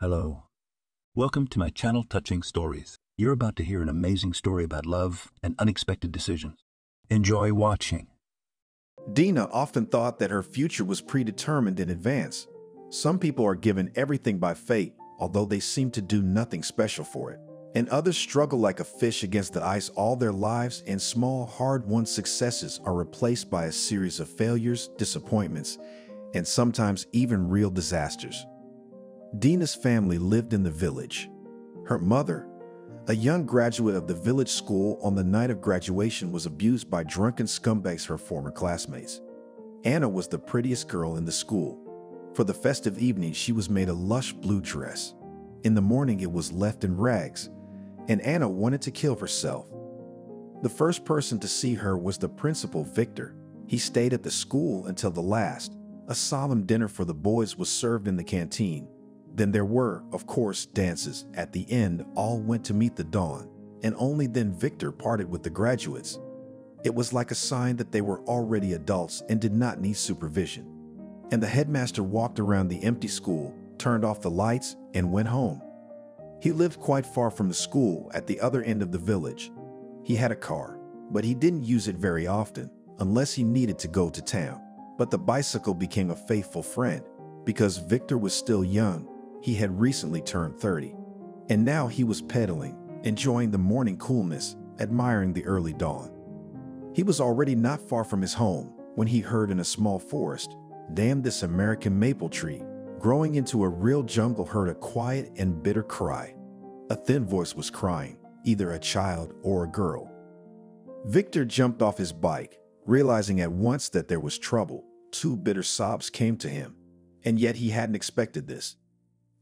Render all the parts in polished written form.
Hello. Welcome to my channel Touching Stories. You're about to hear an amazing story about love and unexpected decisions. Enjoy watching. Dina often thought that her future was predetermined in advance. Some people are given everything by fate, although they seem to do nothing special for it. And others struggle like a fish against the ice all their lives, and small, hard-won successes are replaced by a series of failures, disappointments, and sometimes even real disasters. Dina's family lived in the village. Her mother, a young graduate of the village school, on the night of graduation was abused by drunken scumbags, her former classmates. Anna was the prettiest girl in the school. For the festive evening, she was made a lush blue dress. In the morning, it was left in rags, and Anna wanted to kill herself. The first person to see her was the principal, Victor. He stayed at the school until the last. A solemn dinner for the boys was served in the canteen. Then there were, of course, dances. At the end, all went to meet the dawn, and only then Victor parted with the graduates. It was like a sign that they were already adults and did not need supervision. And the headmaster walked around the empty school, turned off the lights, and went home. He lived quite far from the school, at the other end of the village. He had a car, but he didn't use it very often, unless he needed to go to town. But the bicycle became a faithful friend, because Victor was still young. He had recently turned 30, and now he was pedaling, enjoying the morning coolness, admiring the early dawn. He was already not far from his home when he heard in a small forest, "Damn this American maple tree," growing into a real jungle, heard a quiet and bitter cry. A thin voice was crying, either a child or a girl. Victor jumped off his bike, realizing at once that there was trouble. Two bitter sobs came to him, and yet he hadn't expected this.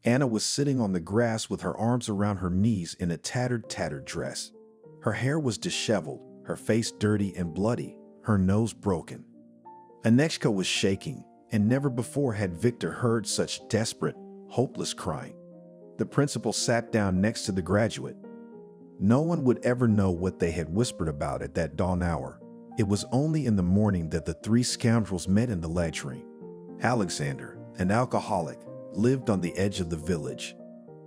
Anna was sitting on the grass with her arms around her knees in a tattered dress. Her hair was disheveled, her face dirty and bloody, her nose broken. Anechka was shaking, and never before had Victor heard such desperate, hopeless crying. The principal sat down next to the graduate. No one would ever know what they had whispered about at that dawn hour. It was only in the morning that the three scoundrels met in the latrine. Alexander, an alcoholic, lived on the edge of the village.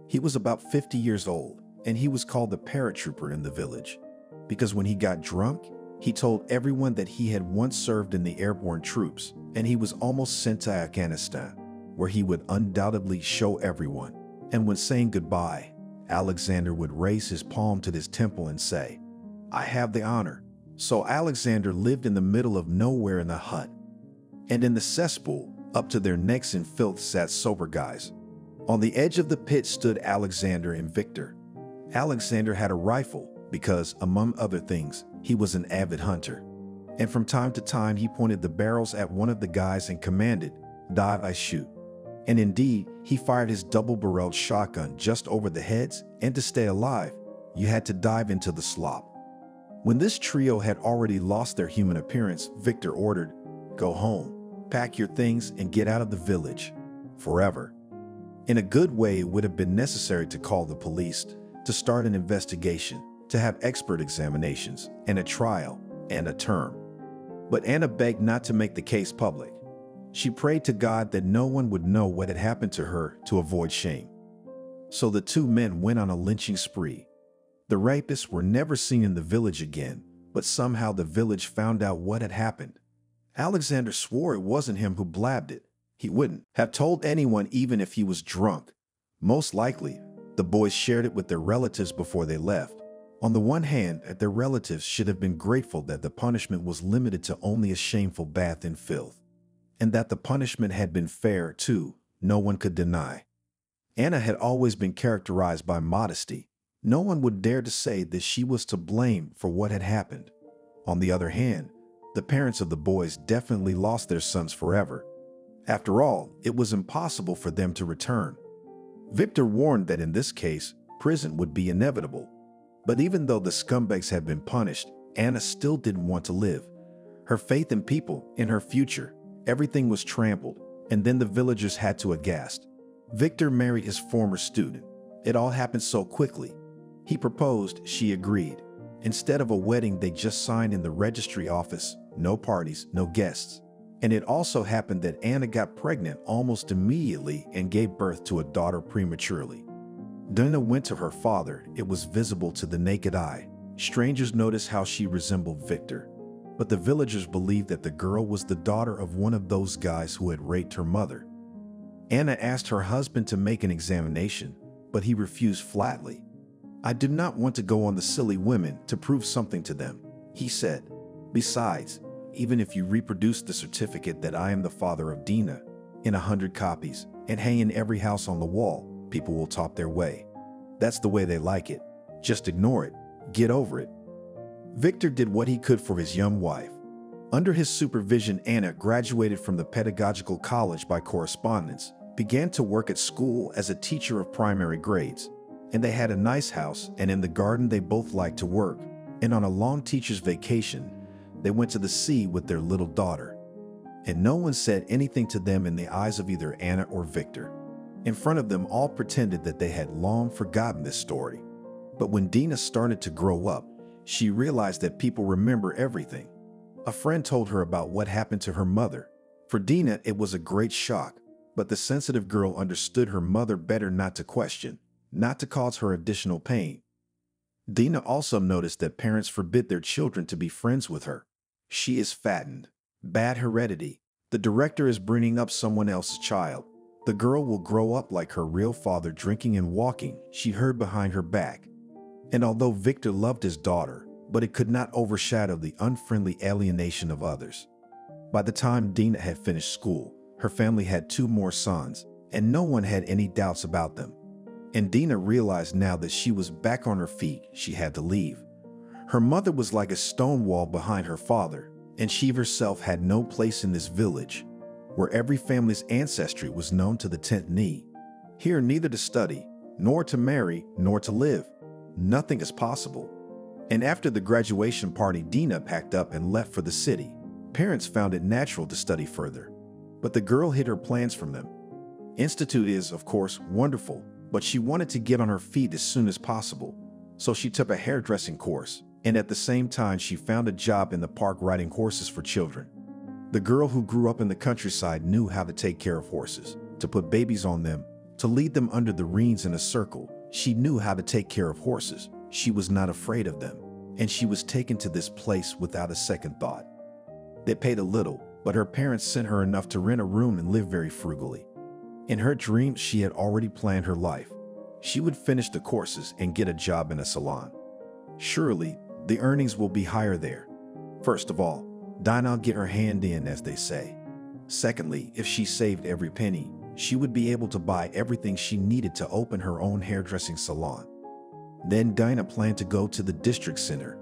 He was about 50 years old, and he was called the paratrooper in the village, because when he got drunk, he told everyone that he had once served in the airborne troops, and he was almost sent to Afghanistan, where he would undoubtedly show everyone. And when saying goodbye, Alexander would raise his palm to his temple and say, "I have the honor." So Alexander lived in the middle of nowhere in a hut, and in the cesspool, up to their necks in filth, sat sober guys. On the edge of the pit stood Alexander and Victor. Alexander had a rifle because, among other things, he was an avid hunter. And from time to time he pointed the barrels at one of the guys and commanded, "Dive, I shoot." And indeed, he fired his double-barreled shotgun just over the heads, and to stay alive, you had to dive into the slop. When this trio had already lost their human appearance, Victor ordered, "Go home. Pack your things and get out of the village. Forever." In a good way, it would have been necessary to call the police, to start an investigation, to have expert examinations, and a trial, and a term. But Anna begged not to make the case public. She prayed to God that no one would know what had happened to her to avoid shame. So the two men went on a lynching spree. The rapists were never seen in the village again, but somehow the village found out what had happened. Alexander swore it wasn't him who blabbed it. He wouldn't have told anyone even if he was drunk. Most likely, the boys shared it with their relatives before they left. On the one hand, their relatives should have been grateful that the punishment was limited to only a shameful bath in filth. And that the punishment had been fair, too, no one could deny. Anna had always been characterized by modesty. No one would dare to say that she was to blame for what had happened. On the other hand, the parents of the boys definitely lost their sons forever. After all, it was impossible for them to return. Victor warned that in this case, prison would be inevitable. But even though the scumbags had been punished, Anna still didn't want to live. Her faith in people, in her future, everything was trampled, and then the villagers had to aghast. Victor married his former student. It all happened so quickly. He proposed, she agreed. Instead of a wedding, they just signed in the registry office. No parties, no guests. And it also happened that Anna got pregnant almost immediately and gave birth to a daughter prematurely. Dina went to her father. It was visible to the naked eye. Strangers noticed how she resembled Victor, but the villagers believed that the girl was the daughter of one of those guys who had raped her mother. Anna asked her husband to make an examination, but he refused flatly. "I do not want to go on the silly women to prove something to them," he said. "Besides, even if you reproduce the certificate that I am the father of Dina in 100 copies and hang in every house on the wall, people will talk their way. That's the way they like it. Just ignore it. Get over it." Victor did what he could for his young wife. Under his supervision, Anna graduated from the pedagogical college by correspondence, began to work at school as a teacher of primary grades, and they had a nice house, and in the garden they both liked to work. And on a long teacher's vacation, they went to the sea with their little daughter. And no one said anything to them in the eyes of either Anna or Victor. In front of them, all pretended that they had long forgotten this story. But when Dina started to grow up, she realized that people remember everything. A friend told her about what happened to her mother. For Dina, it was a great shock, but the sensitive girl understood her mother better not to question, not to cause her additional pain. Dina also noticed that parents forbid their children to be friends with her. She is fattened. Bad heredity. The director is bringing up someone else's child. The girl will grow up like her real father, drinking and walking, she heard behind her back. And although Victor loved his daughter, but it could not overshadow the unfriendly alienation of others. By the time Dina had finished school, her family had 2 more sons, and no one had any doubts about them. And Dina realized now that she was back on her feet, she had to leave. Her mother was like a stone wall behind her father, and she herself had no place in this village, where every family's ancestry was known to the 10th knee. Here, neither to study, nor to marry, nor to live. Nothing is possible. And after the graduation party, Dina packed up and left for the city. Parents found it natural to study further, but the girl hid her plans from them. Institute is, of course, wonderful, but she wanted to get on her feet as soon as possible. So she took a hairdressing course, and at the same time she found a job in the park riding horses for children. The girl who grew up in the countryside knew how to take care of horses, to put babies on them, to lead them under the reins in a circle. She knew how to take care of horses. She was not afraid of them, and she was taken to this place without a second thought. They paid a little, but her parents sent her enough to rent a room and live very frugally. In her dreams, she had already planned her life. She would finish the courses and get a job in a salon. Surely, the earnings will be higher there. First of all, Dinah'll get her hand in, as they say. Secondly, if she saved every penny, she would be able to buy everything she needed to open her own hairdressing salon. Then Dinah planned to go to the district center.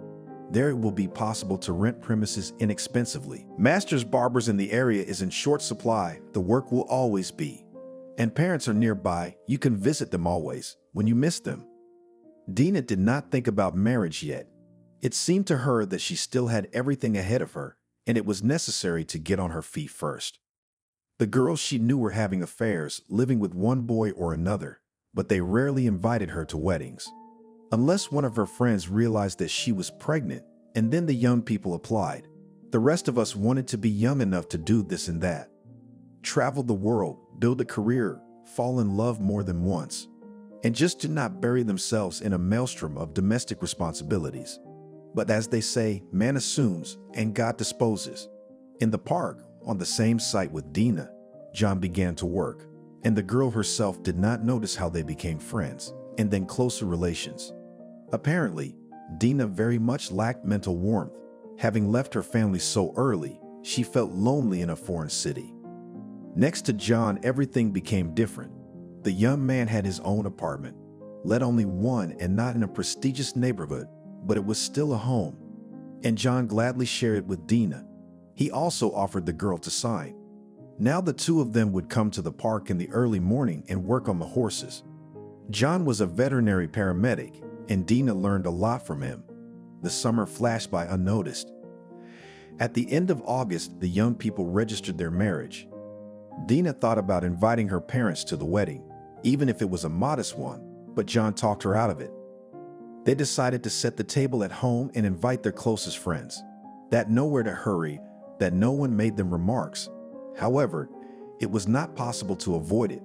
There it will be possible to rent premises inexpensively. Masters barbers in the area is in short supply. The work will always be. And parents are nearby. You can visit them always when you miss them. Dina did not think about marriage yet. It seemed to her that she still had everything ahead of her, and it was necessary to get on her feet first. The girls she knew were having affairs, living with one boy or another, but they rarely invited her to weddings. Unless one of her friends realized that she was pregnant, and then the young people applied. The rest of us wanted to be young enough to do this and that. Travel the world, build a career, fall in love more than once, and just to not bury themselves in a maelstrom of domestic responsibilities. But as they say, man assumes and God disposes. In the park, on the same site with Dina, John began to work, and the girl herself did not notice how they became friends, and then closer relations. Apparently, Dina very much lacked mental warmth. Having left her family so early, she felt lonely in a foreign city. Next to John, everything became different. The young man had his own apartment, let only one and not in a prestigious neighborhood, but it was still a home. And John gladly shared it with Dina. He also offered the girl to sign. Now the two of them would come to the park in the early morning and work on the horses. John was a veterinary paramedic, and Dina learned a lot from him. The summer flashed by unnoticed. At the end of August, the young people registered their marriage. Dina thought about inviting her parents to the wedding, even if it was a modest one, but John talked her out of it. They decided to set the table at home and invite their closest friends. That nowhere to hurry, that no one made them remarks. However, it was not possible to avoid it.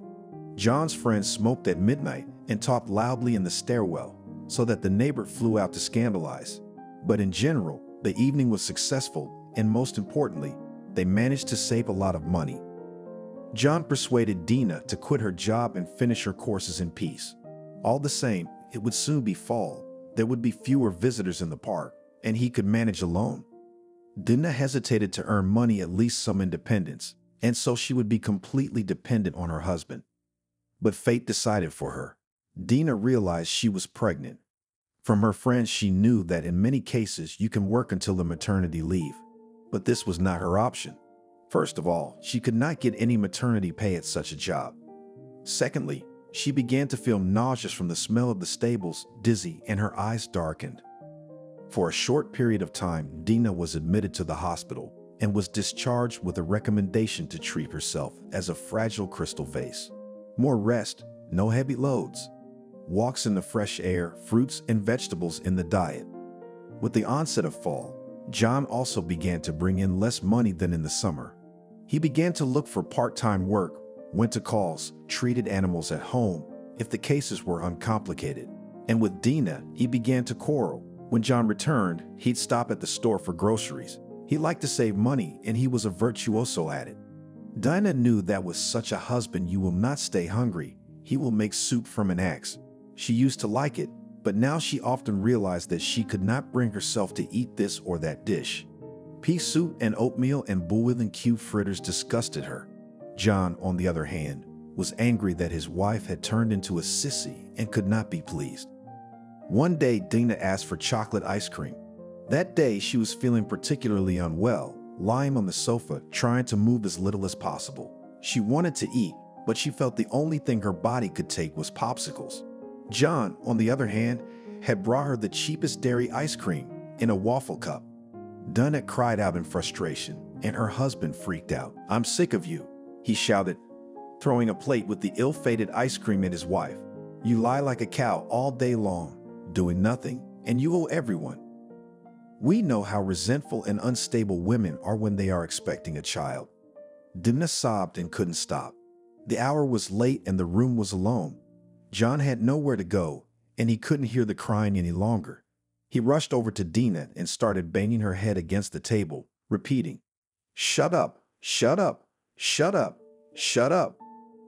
John's friends smoked at midnight and talked loudly in the stairwell, so that the neighbor flew out to scandalize. But in general, the evening was successful, and most importantly, they managed to save a lot of money. John persuaded Dina to quit her job and finish her courses in peace. All the same, it would soon be fall. There would be fewer visitors in the park, and he could manage alone. Dina hesitated to earn money, at least some independence, and so she would be completely dependent on her husband. But fate decided for her. Dina realized she was pregnant. From her friends, she knew that in many cases you can work until the maternity leave. But this was not her option. First of all, she could not get any maternity pay at such a job. Secondly, she began to feel nauseous from the smell of the stables, dizzy, and her eyes darkened. For a short period of time, Dina was admitted to the hospital and was discharged with a recommendation to treat herself as a fragile crystal vase. More rest, no heavy loads. Walks in the fresh air, fruits and vegetables in the diet. With the onset of fall, John also began to bring in less money than in the summer. He began to look for part-time work, went to calls, treated animals at home if the cases were uncomplicated. And with Dina, he began to quarrel. When John returned, he'd stop at the store for groceries. He liked to save money, and he was a virtuoso at it. Dina knew that with such a husband you will not stay hungry. He will make soup from an axe. She used to like it, but now she often realized that she could not bring herself to eat this or that dish. Pea soup and oatmeal and bouillon cube fritters disgusted her. John, on the other hand, was angry that his wife had turned into a sissy and could not be pleased. One day, Dina asked for chocolate ice cream. That day, she was feeling particularly unwell, lying on the sofa, trying to move as little as possible. She wanted to eat, but she felt the only thing her body could take was popsicles. John, on the other hand, had brought her the cheapest dairy ice cream in a waffle cup. Dina cried out in frustration, and her husband freaked out. "I'm sick of you," he shouted, throwing a plate with the ill-fated ice cream at his wife. "You lie like a cow all day long, doing nothing, and you owe everyone." We know how resentful and unstable women are when they are expecting a child. Dina sobbed and couldn't stop. The hour was late and the room was alone. John had nowhere to go, and he couldn't hear the crying any longer. He rushed over to Dina and started banging her head against the table, repeating, "Shut up, shut up, shut up, shut up."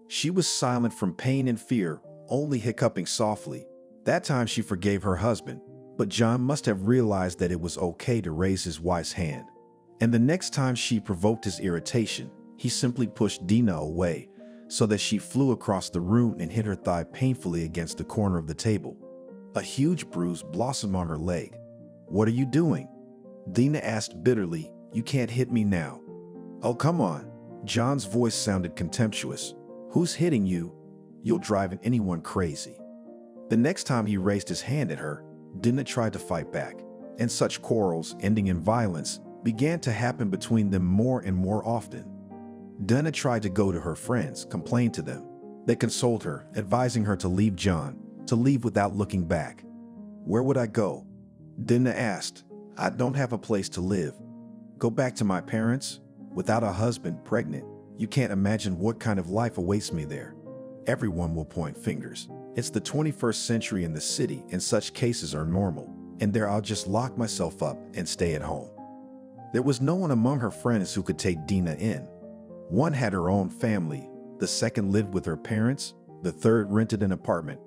She was silent from pain and fear, only hiccuping softly. That time she forgave her husband, but John must have realized that it was okay to raise his wife's hand. And the next time she provoked his irritation, he simply pushed Dina away, so that she flew across the room and hit her thigh painfully against the corner of the table. A huge bruise blossomed on her leg. "What are you doing?" Dina asked bitterly. "You can't hit me now." "Oh, come on." John's voice sounded contemptuous. "Who's hitting you? You'll drive anyone crazy." The next time he raised his hand at her, Dina tried to fight back, and such quarrels, ending in violence, began to happen between them more and more often. Dina tried to go to her friends, complain to them. They consoled her, advising her to leave John, to leave without looking back. "Where would I go?" Dina asked. "I don't have a place to live. Go back to my parents? Without a husband, pregnant. You can't imagine what kind of life awaits me there. Everyone will point fingers. It's the 21st century in the city, and such cases are normal. And there I'll just lock myself up and stay at home." There was no one among her friends who could take Dina in. One had her own family, the second lived with her parents, the third rented an apartment.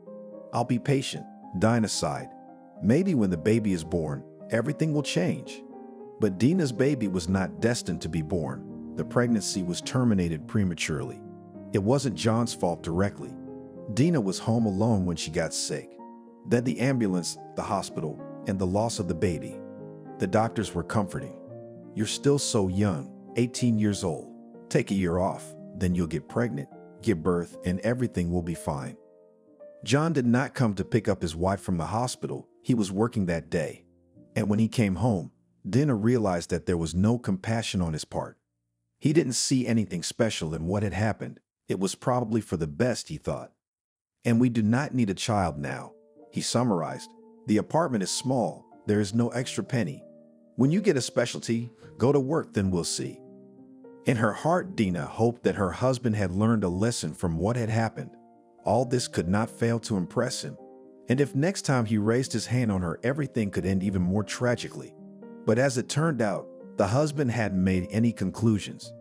"I'll be patient," Dina sighed. "Maybe when the baby is born, everything will change." But Dina's baby was not destined to be born. The pregnancy was terminated prematurely. It wasn't John's fault directly. Dina was home alone when she got sick. Then the ambulance, the hospital, and the loss of the baby. The doctors were comforting. "You're still so young, 18 years old. Take a year off, then you'll get pregnant, give birth, and everything will be fine." John did not come to pick up his wife from the hospital. He was working that day. And when he came home, Dina realized that there was no compassion on his part. He didn't see anything special in what had happened. It was probably for the best, he thought. "And we do not need a child now," he summarized. "The apartment is small. There is no extra penny. When you get a specialty, go to work, then we'll see. In her heart, Dina hoped that her husband had learned a lesson from what had happened. All this could not fail to impress him. And if next time he raised his hand on her, everything could end even more tragically. But as it turned out, the husband hadn't made any conclusions.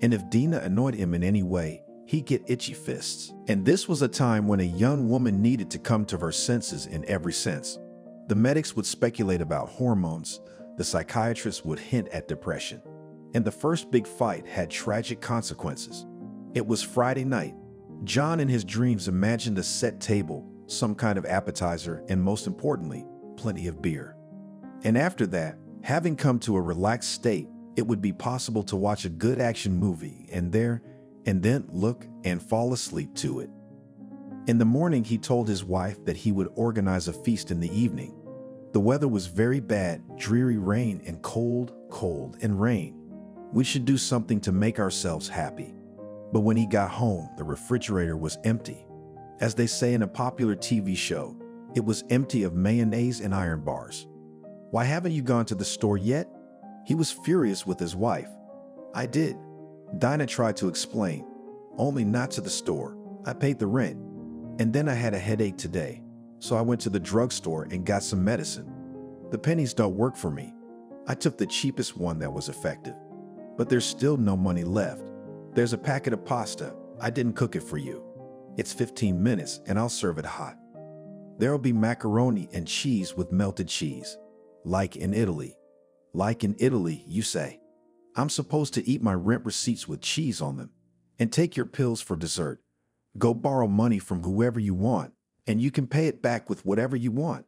And if Dina annoyed him in any way, he'd get itchy fists. And this was a time when a young woman needed to come to her senses in every sense. The medics would speculate about hormones, the psychiatrists would hint at depression. And the first big fight had tragic consequences. It was Friday night. John in his dreams imagined a set table, some kind of appetizer, and most importantly, plenty of beer. And after that, having come to a relaxed state, it would be possible to watch a good action movie and then look and fall asleep to it. In the morning, he told his wife that he would organize a feast in the evening. The weather was very bad, dreary rain and cold and rain. We should do something to make ourselves happy. But when he got home, the refrigerator was empty. As they say in a popular TV show, it was empty of mayonnaise and iron bars. "Why haven't you gone to the store yet?" He was furious with his wife. "I did," Dinah tried to explain, "only not to the store. I paid the rent. And then I had a headache today, so I went to the drugstore and got some medicine. The pennies don't work for me. I took the cheapest one that was effective. But there's still no money left. There's a packet of pasta. I didn't cook it for you. It's 15 minutes and I'll serve it hot. There'll be macaroni and cheese with melted cheese. Like in Italy." Like in Italy, you say? I'm supposed to eat my rent receipts with cheese on them and take your pills for dessert. Go borrow money from whoever you want, and you can pay it back with whatever you want.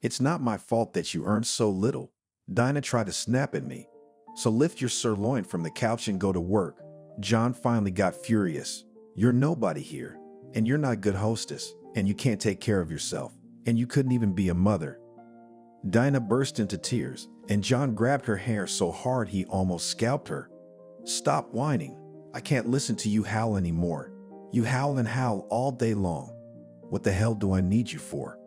It's not my fault that you earn so little. Dinah tried to snap at me. So lift your sirloin from the couch and go to work. John finally got furious. You're nobody here, and you're not a good hostess, and you can't take care of yourself, and you couldn't even be a mother. Dinah burst into tears, and John grabbed her hair so hard he almost scalped her. Stop whining. I can't listen to you howl anymore. You howl and howl all day long. What the hell do I need you for?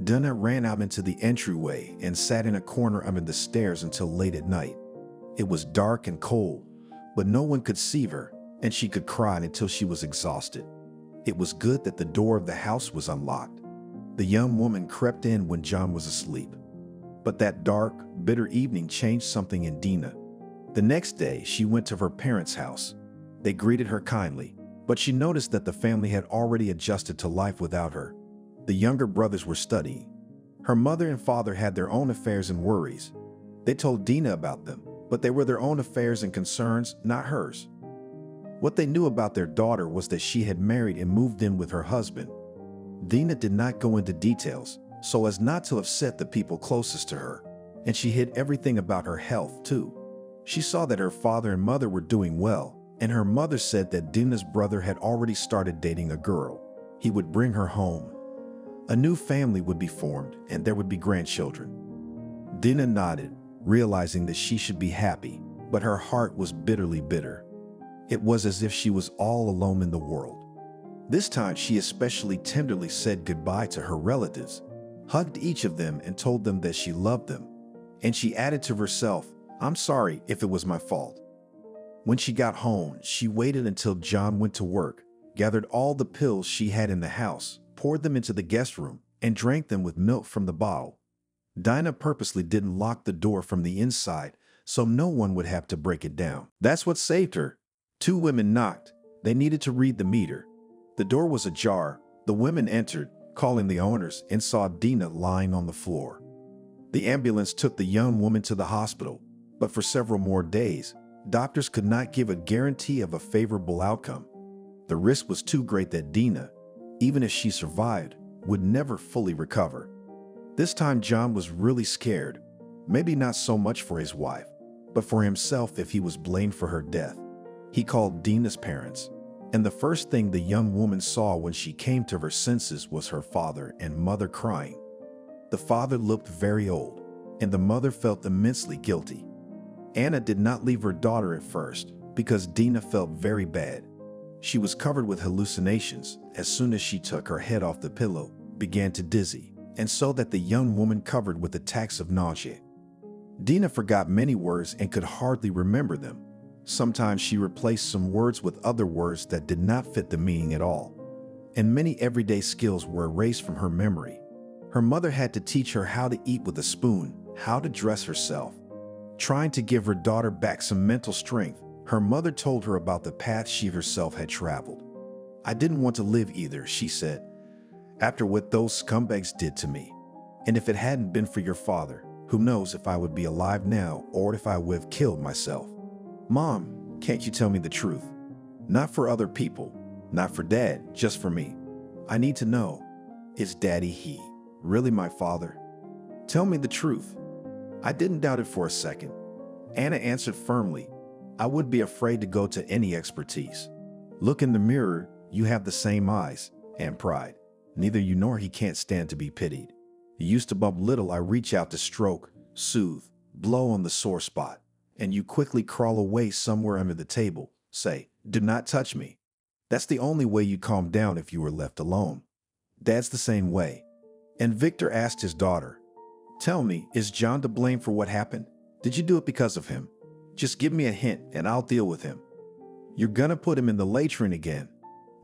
Dinah ran out into the entryway and sat in a corner under the stairs until late at night. It was dark and cold, but no one could see her, and she could cry until she was exhausted. It was good that the door of the house was unlocked. The young woman crept in when John was asleep. But that dark, bitter evening changed something in Dina. The next day, she went to her parents' house. They greeted her kindly, but she noticed that the family had already adjusted to life without her. The younger brothers were studying. Her mother and father had their own affairs and worries. They told Dina about them, but they were their own affairs and concerns, not hers. What they knew about their daughter was that she had married and moved in with her husband. Dina did not go into details, so as not to upset the people closest to her, and she hid everything about her health too. She saw that her father and mother were doing well, and her mother said that Dina's brother had already started dating a girl. He would bring her home. A new family would be formed, and there would be grandchildren. Dina nodded, realizing that she should be happy, but her heart was bitterly bitter. It was as if she was all alone in the world. This time, she especially tenderly said goodbye to her relatives, hugged each of them and told them that she loved them. And she added to herself, "I'm sorry if it was my fault." When she got home, she waited until John went to work, gathered all the pills she had in the house, poured them into the guest room, and drank them with milk from the bottle. Dinah purposely didn't lock the door from the inside so no one would have to break it down. That's what saved her. 2 women knocked. They needed to read the meter. The door was ajar. The women entered, calling the owners, and saw Dina lying on the floor. The ambulance took the young woman to the hospital, but for several more days, doctors could not give a guarantee of a favorable outcome. The risk was too great that Dina, even if she survived, would never fully recover. This time John was really scared, maybe not so much for his wife, but for himself if he was blamed for her death. He called Dina's parents, and the first thing the young woman saw when she came to her senses was her father and mother crying. The father looked very old, and the mother felt immensely guilty. Anna did not leave her daughter at first because Dina felt very bad. She was covered with hallucinations as soon as she took her head off the pillow, began to dizzy, and so that the young woman covered with attacks of nausea. Dina forgot many words and could hardly remember them. Sometimes she replaced some words with other words that did not fit the meaning at all. And many everyday skills were erased from her memory. Her mother had to teach her how to eat with a spoon, how to dress herself. Trying to give her daughter back some mental strength, her mother told her about the path she herself had traveled. "I didn't want to live either," she said, "after what those scumbags did to me. And if it hadn't been for your father, who knows if I would be alive now or if I would have killed myself. Mom, can't you tell me the truth? Not for other people, not for Dad, just for me. I need to know, is Daddy he really my father? Tell me the truth." I didn't doubt it for a second. Anna answered firmly, "I would be afraid to go to any expertise. Look in the mirror, you have the same eyes and pride. Neither you nor he can't stand to be pitied. You used to bump little, I reach out to stroke, soothe, blow on the sore spot, and you quickly crawl away somewhere under the table, say, 'Do not touch me.' That's the only way you calm down if you were left alone. Dad's the same way." And Victor asked his daughter, "Tell me, is John to blame for what happened? Did you do it because of him? Just give me a hint and I'll deal with him." "You're gonna put him in the latrine again."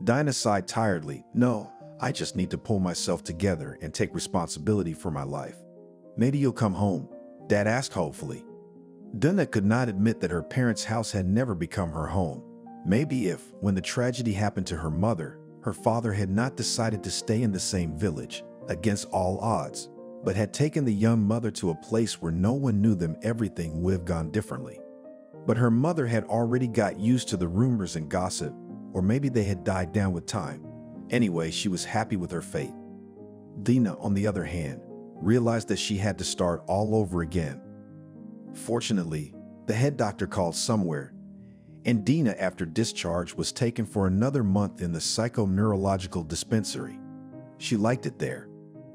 Dinah sighed tiredly. "No, I just need to pull myself together and take responsibility for my life." "Maybe you'll come home?" Dad asked hopefully. Dinah could not admit that her parents' house had never become her home. Maybe if, when the tragedy happened to her mother, her father had not decided to stay in the same village, against all odds, but had taken the young mother to a place where no one knew them, everything would have gone differently. But her mother had already got used to the rumors and gossip, or maybe they had died down with time. Anyway, she was happy with her fate. Dina, on the other hand, realized that she had to start all over again. Fortunately, the head doctor called somewhere, and Dina, after discharge, was taken for another month in the psychoneurological dispensary. She liked it there.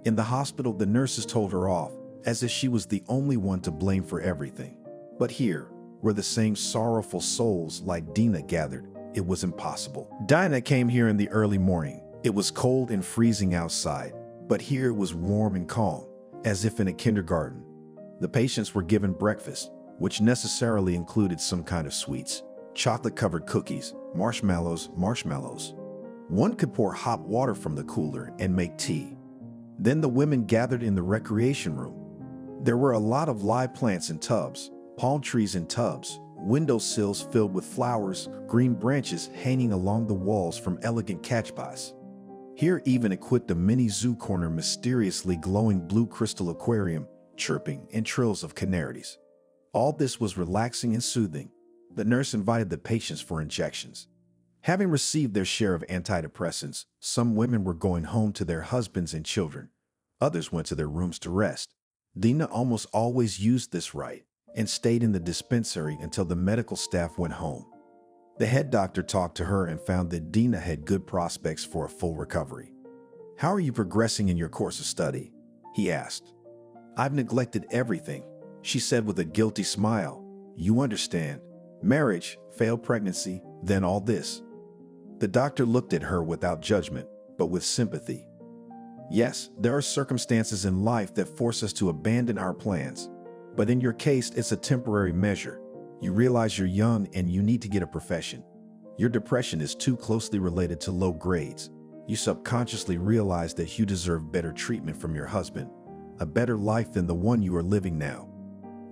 In the hospital, the nurses told her off, as if she was the only one to blame for everything. But here, where the same sorrowful souls like Dina gathered, it was impossible. Dinah came here in the early morning. It was cold and freezing outside, but here it was warm and calm, as if in a kindergarten. The patients were given breakfast, which necessarily included some kind of sweets, chocolate-covered cookies, marshmallows. One could pour hot water from the cooler and make tea. Then the women gathered in the recreation room. There were a lot of live plants in tubs, palm trees in tubs, windowsills filled with flowers, green branches hanging along the walls from elegant catchpots. Here even equipped a mini zoo corner, mysteriously glowing blue crystal aquarium, chirping, and trills of canaries. All this was relaxing and soothing. The nurse invited the patients for injections. Having received their share of antidepressants, some women were going home to their husbands and children. Others went to their rooms to rest. Dina almost always used this right and stayed in the dispensary until the medical staff went home. The head doctor talked to her and found that Dina had good prospects for a full recovery. "How are you progressing in your course of study?" he asked. "I've neglected everything," she said with a guilty smile. "You understand. Marriage, failed pregnancy, then all this." The doctor looked at her without judgment, but with sympathy. "Yes, there are circumstances in life that force us to abandon our plans. But in your case, it's a temporary measure. You realize you're young and you need to get a profession. Your depression is too closely related to low grades. You subconsciously realize that you deserve better treatment from your husband, a better life than the one you are living now.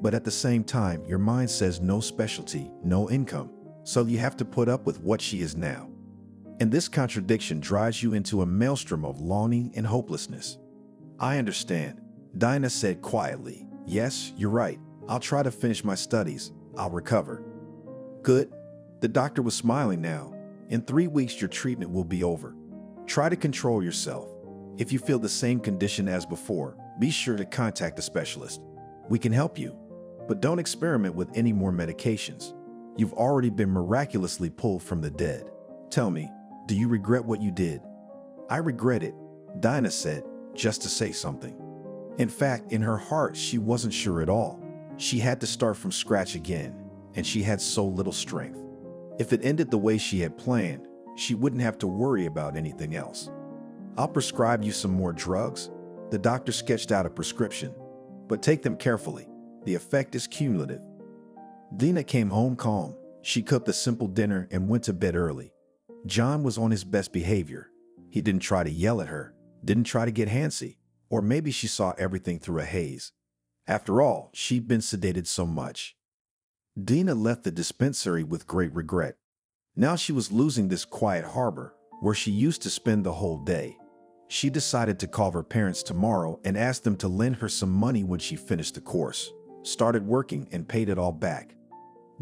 But at the same time, your mind says no specialty, no income, so you have to put up with what she is now. And this contradiction drives you into a maelstrom of longing and hopelessness." "I understand," Dinah said quietly. "Yes, you're right. I'll try to finish my studies. I'll recover." "Good." The doctor was smiling now. "In 3 weeks, your treatment will be over. Try to control yourself. If you feel the same condition as before, be sure to contact a specialist. We can help you. But don't experiment with any more medications. You've already been miraculously pulled from the dead. Tell me, do you regret what you did?" "I regret it," Dinah said, just to say something. In fact, in her heart, she wasn't sure at all. She had to start from scratch again, and she had so little strength. If it ended the way she had planned, she wouldn't have to worry about anything else. "I'll prescribe you some more drugs." The doctor sketched out a prescription. "But take them carefully. The effect is cumulative. Dina came home calm. She cooked a simple dinner and went to bed early. John was on his best behavior. He didn't try to yell at her, didn't try to get handsy, or maybe she saw everything through a haze. After all, she'd been sedated so much. Dina left the dispensary with great regret. Now she was losing this quiet harbor where she used to spend the whole day. She decided to call her parents tomorrow and ask them to lend her some money when she finished the course, started working, and paid it all back.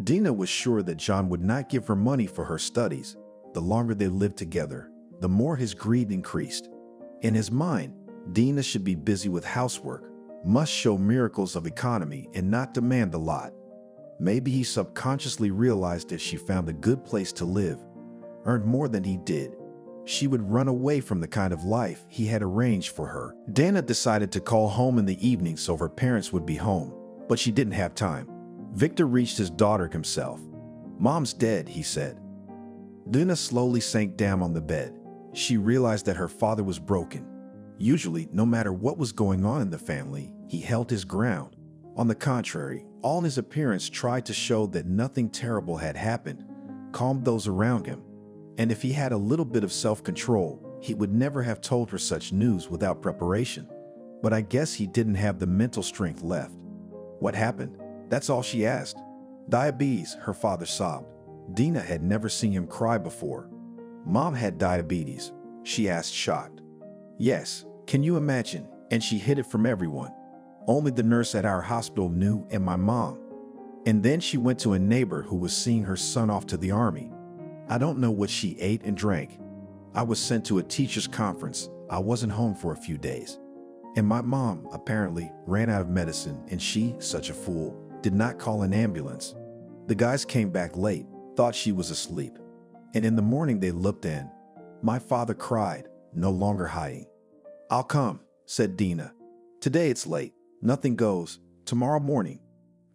Dina was sure that John would not give her money for her studies. The longer they lived together, the more his greed increased. In his mind, Dina should be busy with housework, must show miracles of economy and not demand a lot. Maybe he subconsciously realized that she found a good place to live, earned more than he did. She would run away from the kind of life he had arranged for her. Dana decided to call home in the evening so her parents would be home, but she didn't have time. Victor reached his daughter himself. "Mom's dead," he said. Dina slowly sank down on the bed. She realized that her father was broken. Usually, no matter what was going on in the family, he held his ground. On the contrary, all his appearance tried to show that nothing terrible had happened, calmed those around him. And if he had a little bit of self-control, he would never have told her such news without preparation. But I guess he didn't have the mental strength left. "What happened?" That's all she asked. "Diabetes," her father sobbed. Dina had never seen him cry before. "Mom had diabetes?" she asked, shocked. "Yes, can you imagine? And she hid it from everyone. Only the nurse at our hospital knew, and my mom. And then she went to a neighbor who was seeing her son off to the army. I don't know what she ate and drank. I was sent to a teacher's conference. I wasn't home for a few days. And my mom, apparently, ran out of medicine, and she, such a fool, did not call an ambulance. The guys came back late, thought she was asleep. And in the morning they looked in. My father cried, no longer hiding. "I'll come," said Dina. "Today it's late. Nothing goes. Tomorrow morning.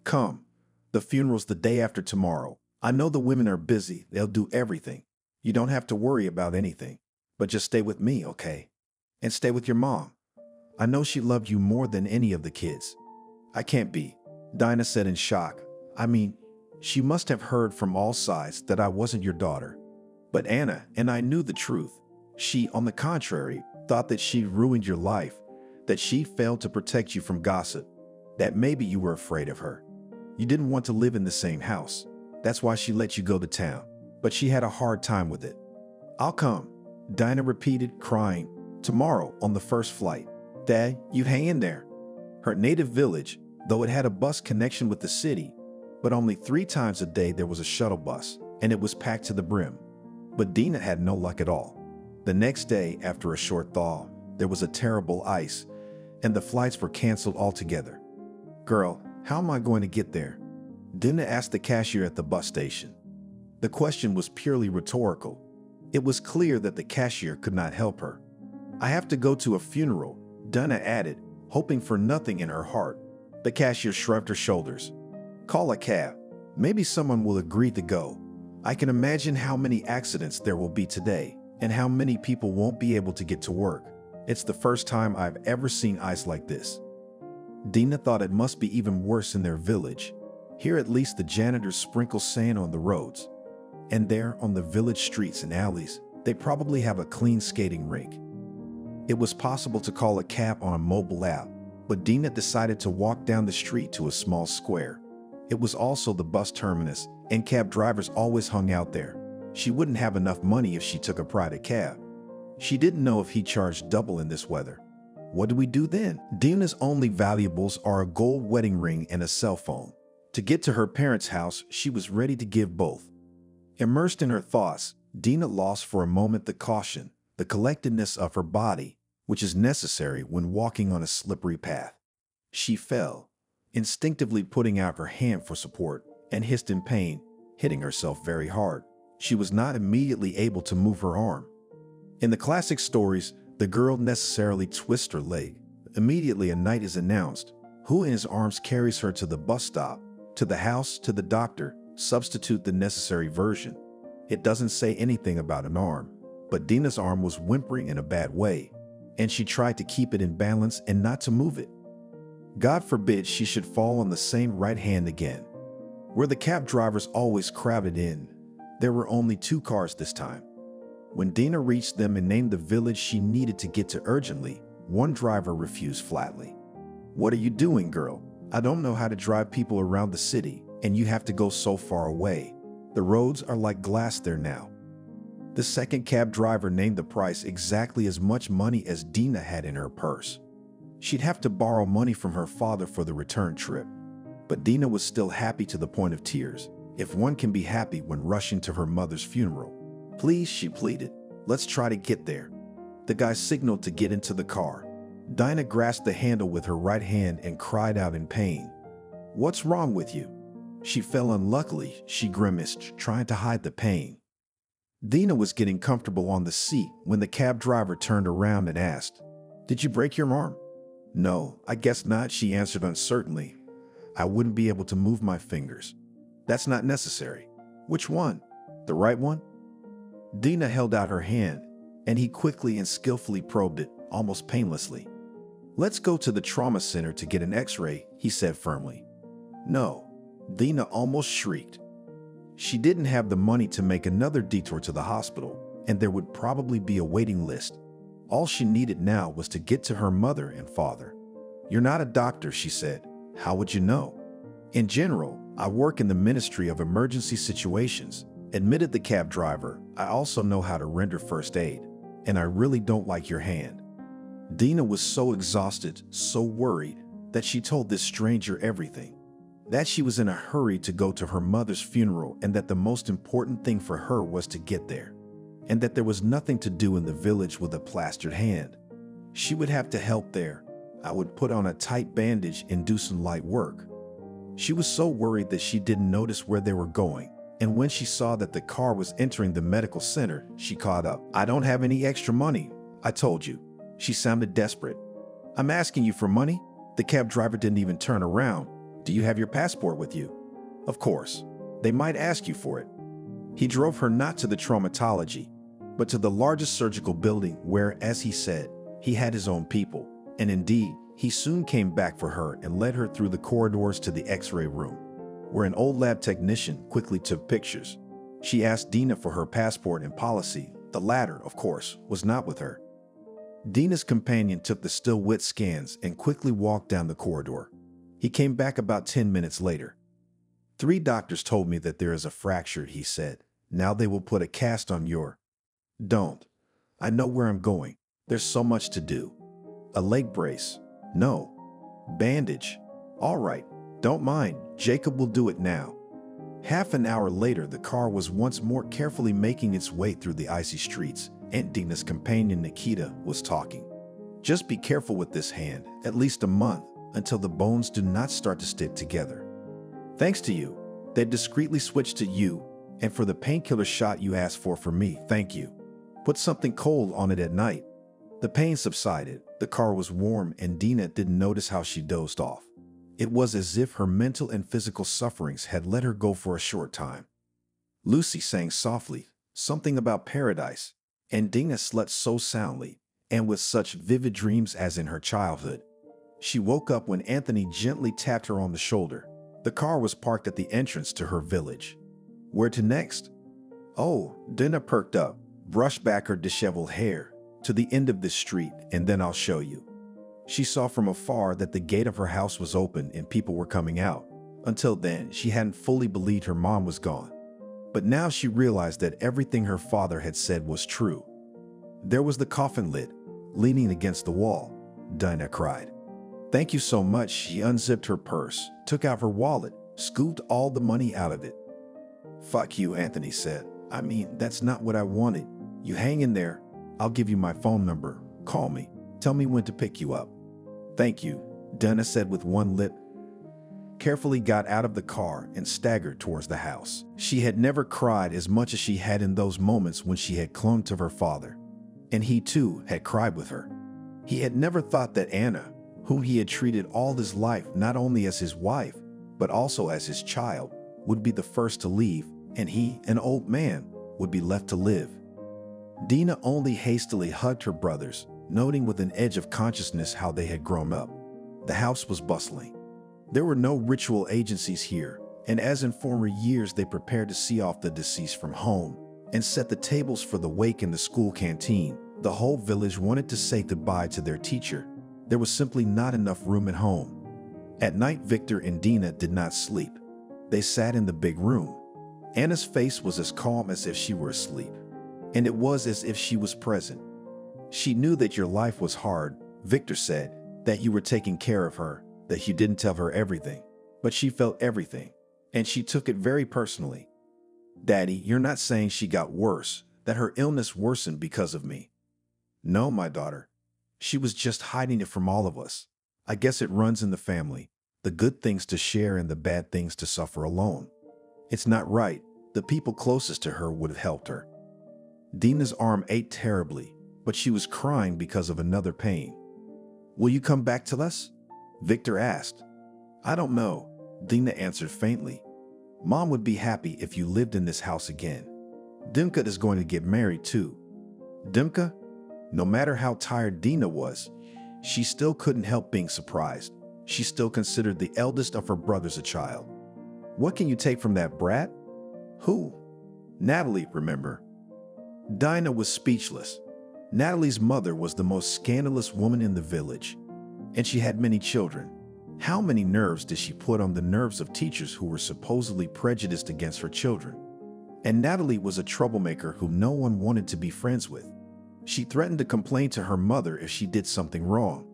Come. The funeral's the day after tomorrow. I know the women are busy. They'll do everything. You don't have to worry about anything. But just stay with me, okay? And stay with your mom. I know she loved you more than any of the kids." "I can't be," Dinah said in shock. "I mean, she must have heard from all sides that I wasn't your daughter. But Anna and I knew the truth. She, on the contrary, thought that she ruined your life, that she failed to protect you from gossip, that maybe you were afraid of her. You didn't want to live in the same house. That's why she let you go to town. But she had a hard time with it." "I'll come," Dinah repeated, crying. "Tomorrow on the first flight. Dad, you hang in there." Her native village, though it had a bus connection with the city, but only 3 times a day there was a shuttle bus, and it was packed to the brim. But Dina had no luck at all. The next day, after a short thaw, there was a terrible ice, and the flights were canceled altogether. "Girl, how am I going to get there?" Dina asked the cashier at the bus station. The question was purely rhetorical. It was clear that the cashier could not help her. "I have to go to a funeral," Dina added, hoping for nothing in her heart. The cashier shrugged her shoulders. "Call a cab. Maybe someone will agree to go. I can imagine how many accidents there will be today, and how many people won't be able to get to work. It's the first time I've ever seen ice like this." Dina thought it must be even worse in their village. Here at least the janitors sprinkle sand on the roads. And there, on the village streets and alleys, they probably have a clean skating rink. It was possible to call a cab on a mobile app, but Dina decided to walk down the street to a small square. It was also the bus terminus, and cab drivers always hung out there. She wouldn't have enough money if she took a private cab. She didn't know if he charged double in this weather. What do we do then? Dina's only valuables are a gold wedding ring and a cell phone. To get to her parents' house, she was ready to give both. Immersed in her thoughts, Dina lost for a moment the caution, the collectedness of her body, which is necessary when walking on a slippery path. She fell, instinctively putting out her hand for support, and hissed in pain, hitting herself very hard. She was not immediately able to move her arm. In the classic stories, the girl necessarily twists her leg. Immediately a knight is announced, who in his arms carries her to the bus stop, to the house, to the doctor. Substitute the necessary version. It doesn't say anything about an arm, but Dina's arm was whimpering in a bad way, and she tried to keep it in balance and not to move it. God forbid she should fall on the same right hand again. Where the cab drivers always crowded in, there were only 2 cars this time. When Dina reached them and named the village she needed to get to urgently, one driver refused flatly. "What are you doing, girl? I don't know how to drive people around the city, and you have to go so far away. The roads are like glass there now." The second cab driver named the price exactly as much money as Dina had in her purse. She'd have to borrow money from her father for the return trip. But Dina was still happy to the point of tears, if one can be happy when rushing to her mother's funeral. "Please," she pleaded, "let's try to get there." The guy signaled to get into the car. Dina grasped the handle with her right hand and cried out in pain. "What's wrong with you?" She fell unluckily, she grimaced, trying to hide the pain. Dina was getting comfortable on the seat when the cab driver turned around and asked, "Did you break your arm?" "No, I guess not," she answered uncertainly. "I wouldn't be able to move my fingers." "That's not necessary." "Which one? The right one?" Dina held out her hand, and he quickly and skillfully probed it, almost painlessly. "Let's go to the trauma center to get an x-ray," he said firmly. "No," Dina almost shrieked. She didn't have the money to make another detour to the hospital, and there would probably be a waiting list. All she needed now was to get to her mother and father. "You're not a doctor," she said. "How would you know?" "In general, I work in the Ministry of Emergency Situations," admitted the cab driver. "I also know how to render first aid, and I really don't like your hand." Dina was so exhausted, so worried, that she told this stranger everything. That she was in a hurry to go to her mother's funeral and that the most important thing for her was to get there, and that there was nothing to do in the village with a plastered hand. She would have to help there. I would put on a tight bandage and do some light work. She was so worried that she didn't notice where they were going, and when she saw that the car was entering the medical center, she caught up. "I don't have any extra money, I told you." She sounded desperate. "I'm asking you for money?" The cab driver didn't even turn around. "Do you have your passport with you?" "Of course. They might ask you for it." He drove her not to the traumatology, but to the largest surgical building where, as he said, he had his own people. And indeed, he soon came back for her and led her through the corridors to the x-ray room, where an old lab technician quickly took pictures. She asked Dina for her passport and policy. The latter, of course, was not with her. Dina's companion took the still wet scans and quickly walked down the corridor. He came back about 10 minutes later. "3 doctors told me that there is a fracture," he said. "Now they will put a cast on your..." "Don't. I know where I'm going. There's so much to do." "A leg brace?" "No." "Bandage?" "All right. Don't mind. Jacob will do it now." Half an hour later, the car was once more carefully making its way through the icy streets, and Dina's companion Nikita was talking. "Just be careful with this hand, at least a month, until the bones do not start to stick together. Thanks to you, they discreetly switched to you, and for the painkiller shot you asked for me, thank you. Put something cold on it at night." The pain subsided, the car was warm, and Dina didn't notice how she dozed off. It was as if her mental and physical sufferings had let her go for a short time. Lucy sang softly, something about paradise, and Dina slept so soundly, and with such vivid dreams as in her childhood. She woke up when Anthony gently tapped her on the shoulder. The car was parked at the entrance to her village. "Where to next?" "Oh," Dina perked up, brushed back her disheveled hair. "To the end of this street, and then I'll show you." She saw from afar that the gate of her house was open and people were coming out. Until then, she hadn't fully believed her mom was gone. But now she realized that everything her father had said was true. There was the coffin lid, leaning against the wall. Dina cried. "Thank you so much." She unzipped her purse, took out her wallet, scooped all the money out of it. "Fuck you," Anthony said. "I mean, that's not what I wanted. You hang in there. I'll give you my phone number. Call me. Tell me when to pick you up." "Thank you," Dina said with one lip. Carefully got out of the car and staggered towards the house. She had never cried as much as she had in those moments when she had clung to her father. And he too had cried with her. He had never thought that Anna, whom he had treated all his life not only as his wife, but also as his child, would be the first to leave, and he, an old man, would be left to live. Dina only hastily hugged her brothers, noting with an edge of consciousness how they had grown up. The house was bustling. There were no ritual agencies here, and as in former years, they prepared to see off the deceased from home and set the tables for the wake in the school canteen. The whole village wanted to say goodbye to their teacher. There was simply not enough room at home. At night, Victor and Dina did not sleep. They sat in the big room. Anna's face was as calm as if she were asleep, and it was as if she was present. She knew that your life was hard, Victor said, that you were taking care of her, that you didn't tell her everything, but she felt everything, and she took it very personally. Daddy, you're not saying she got worse, that her illness worsened because of me. No, my daughter. She was just hiding it from all of us. I guess it runs in the family, the good things to share and the bad things to suffer alone. It's not right. The people closest to her would have helped her. Dina's arm ached terribly, but she was crying because of another pain. Will you come back to us? Victor asked. I don't know, Dina answered faintly. Mom would be happy if you lived in this house again. Dimka is going to get married too. Dimka? No matter how tired Dina was, she still couldn't help being surprised. She still considered the eldest of her brothers a child. What can you take from that brat? Who? Natalie, remember? Dina was speechless. Natalie's mother was the most scandalous woman in the village, and she had many children. How many nerves did she put on the nerves of teachers who were supposedly prejudiced against her children? And Natalie was a troublemaker whom no one wanted to be friends with. She threatened to complain to her mother if she did something wrong.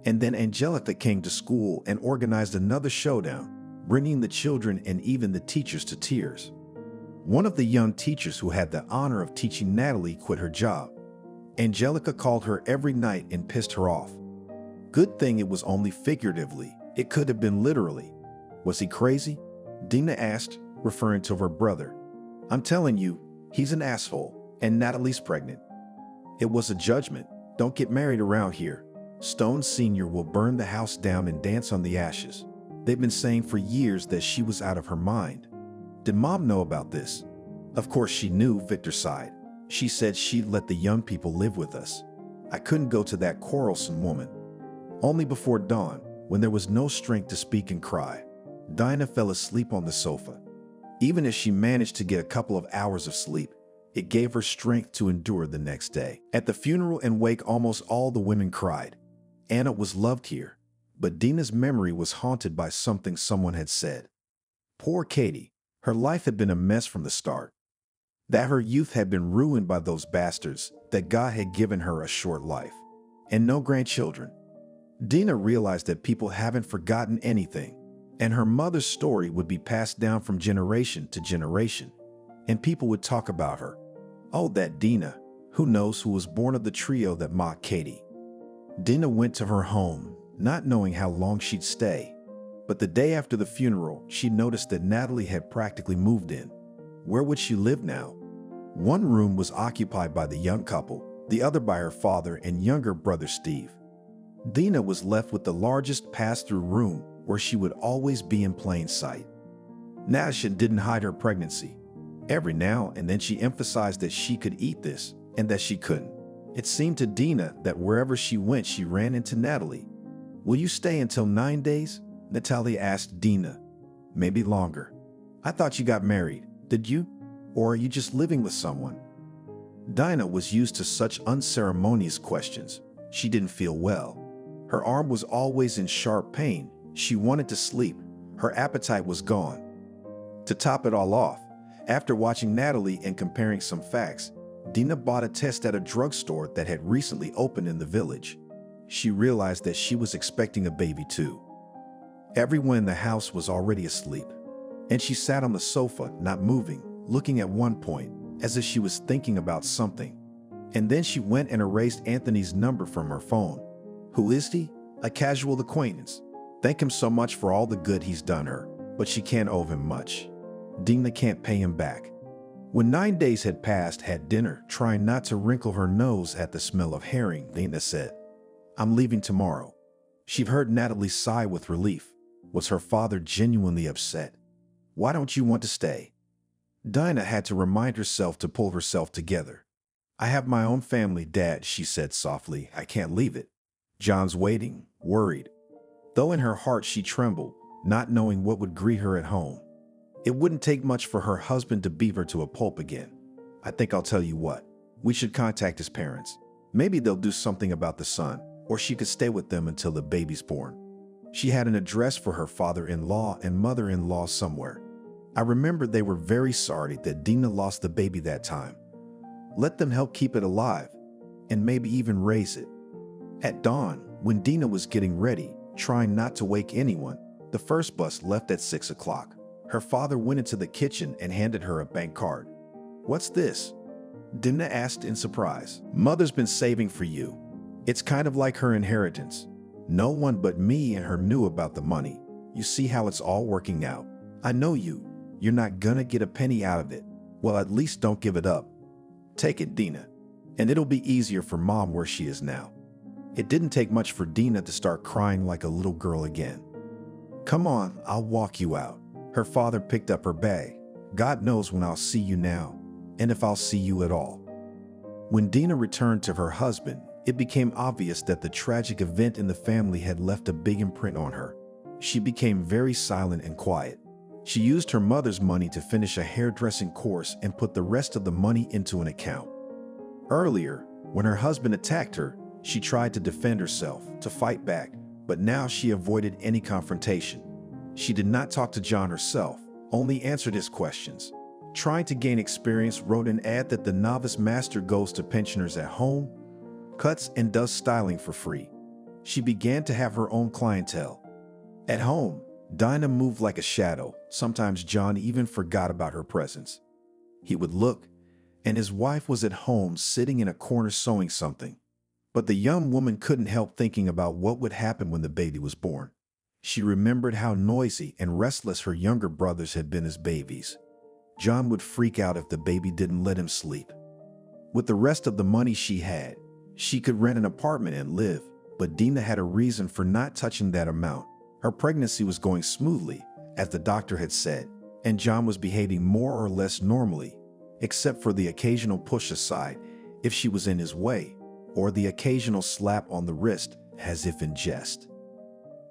And then Angelica came to school and organized another showdown, bringing the children and even the teachers to tears. One of the young teachers who had the honor of teaching Natalie quit her job. Angelica called her every night and pissed her off. Good thing it was only figuratively. It could have been literally. Was he crazy? Dina asked, referring to her brother. I'm telling you, he's an asshole, and Natalie's pregnant. It was a judgment. Don't get married around here. Stone Sr. will burn the house down and dance on the ashes. They've been saying for years that she was out of her mind. Did Mom know about this? Of course she knew, Victor sighed. She said she'd let the young people live with us. I couldn't go to that quarrelsome woman. Only before dawn, when there was no strength to speak and cry, Dinah fell asleep on the sofa. Even if she managed to get a couple of hours of sleep, it gave her strength to endure the next day. At the funeral and wake, almost all the women cried. Anna was loved here, but Dina's memory was haunted by something someone had said. Poor Katie, her life had been a mess from the start. That her youth had been ruined by those bastards, that God had given her a short life, and no grandchildren. Dina realized that people haven't forgotten anything, and her mother's story would be passed down from generation to generation, and people would talk about her. Oh, that Dina, who knows who was born of the trio that mocked Katie. Dina went to her home, not knowing how long she'd stay. But the day after the funeral, she noticed that Natalie had practically moved in. Where would she live now? One room was occupied by the young couple, the other by her father and younger brother Steve. Dina was left with the largest pass-through room where she would always be in plain sight. Natasha didn't hide her pregnancy. Every now and then she emphasized that she could eat this and that she couldn't. It seemed to Dina that wherever she went, she ran into Natalie. Will you stay until 9 days? Natalia asked Dina. Maybe longer. I thought you got married. Did you? Or are you just living with someone? Dina was used to such unceremonious questions. She didn't feel well. Her arm was always in sharp pain. She wanted to sleep. Her appetite was gone. To top it all off, after watching Natalie and comparing some facts, Dina bought a test at a drugstore that had recently opened in the village. She realized that she was expecting a baby too. Everyone in the house was already asleep, and she sat on the sofa, not moving, looking at one point, as if she was thinking about something. And then she went and erased Anthony's number from her phone. Who is he? A casual acquaintance. Thank him so much for all the good he's done her, but she can't owe him much. Dina can't pay him back. When 9 days had passed, had dinner, trying not to wrinkle her nose at the smell of herring, Dina said, I'm leaving tomorrow. She'd heard Natalie sigh with relief. Was her father genuinely upset? Why don't you want to stay? Dinah had to remind herself to pull herself together. I have my own family, Dad, she said softly. I can't leave it. John's waiting, worried. though in her heart she trembled, not knowing what would greet her at home. It wouldn't take much for her husband to beat her to a pulp again. I think I'll tell you what. We should contact his parents. Maybe they'll do something about the son, or she could stay with them until the baby's born. She had an address for her father-in-law and mother-in-law somewhere. I remember they were very sorry that Dina lost the baby that time. Let them help keep it alive, and maybe even raise it. At dawn, when Dina was getting ready, trying not to wake anyone, the first bus left at 6 o'clock. Her father went into the kitchen and handed her a bank card. "What's this?" Dina asked in surprise. "Mother's been saving for you. It's kind of like her inheritance. No one but me and her knew about the money. You see how it's all working out. I know you. You're not gonna get a penny out of it. Well, at least don't give it up. Take it, Dina, and it'll be easier for Mom where she is now." It didn't take much for Dina to start crying like a little girl again. "Come on, I'll walk you out." Her father picked up her bag. "God knows when I'll see you now, and if I'll see you at all." When Dina returned to her husband, it became obvious that the tragic event in the family had left a big imprint on her. She became very silent and quiet. She used her mother's money to finish a hairdressing course and put the rest of the money into an account. Earlier, when her husband attacked her, she tried to defend herself, to fight back, but now she avoided any confrontation. She did not talk to John herself, only answered his questions. Trying to gain experience, wrote an ad that the novice master goes to pensioners at home, cuts and does styling for free. She began to have her own clientele. At home, Dinah moved like a shadow. Sometimes John even forgot about her presence. He would look, and his wife was at home sitting in a corner sewing something. But the young woman couldn't help thinking about what would happen when the baby was born. She remembered how noisy and restless her younger brothers had been as babies. John would freak out if the baby didn't let him sleep. With the rest of the money she had, she could rent an apartment and live, but Dina had a reason for not touching that amount. Her pregnancy was going smoothly, as the doctor had said, and John was behaving more or less normally, except for the occasional push aside if she was in his way, or the occasional slap on the wrist as if in jest.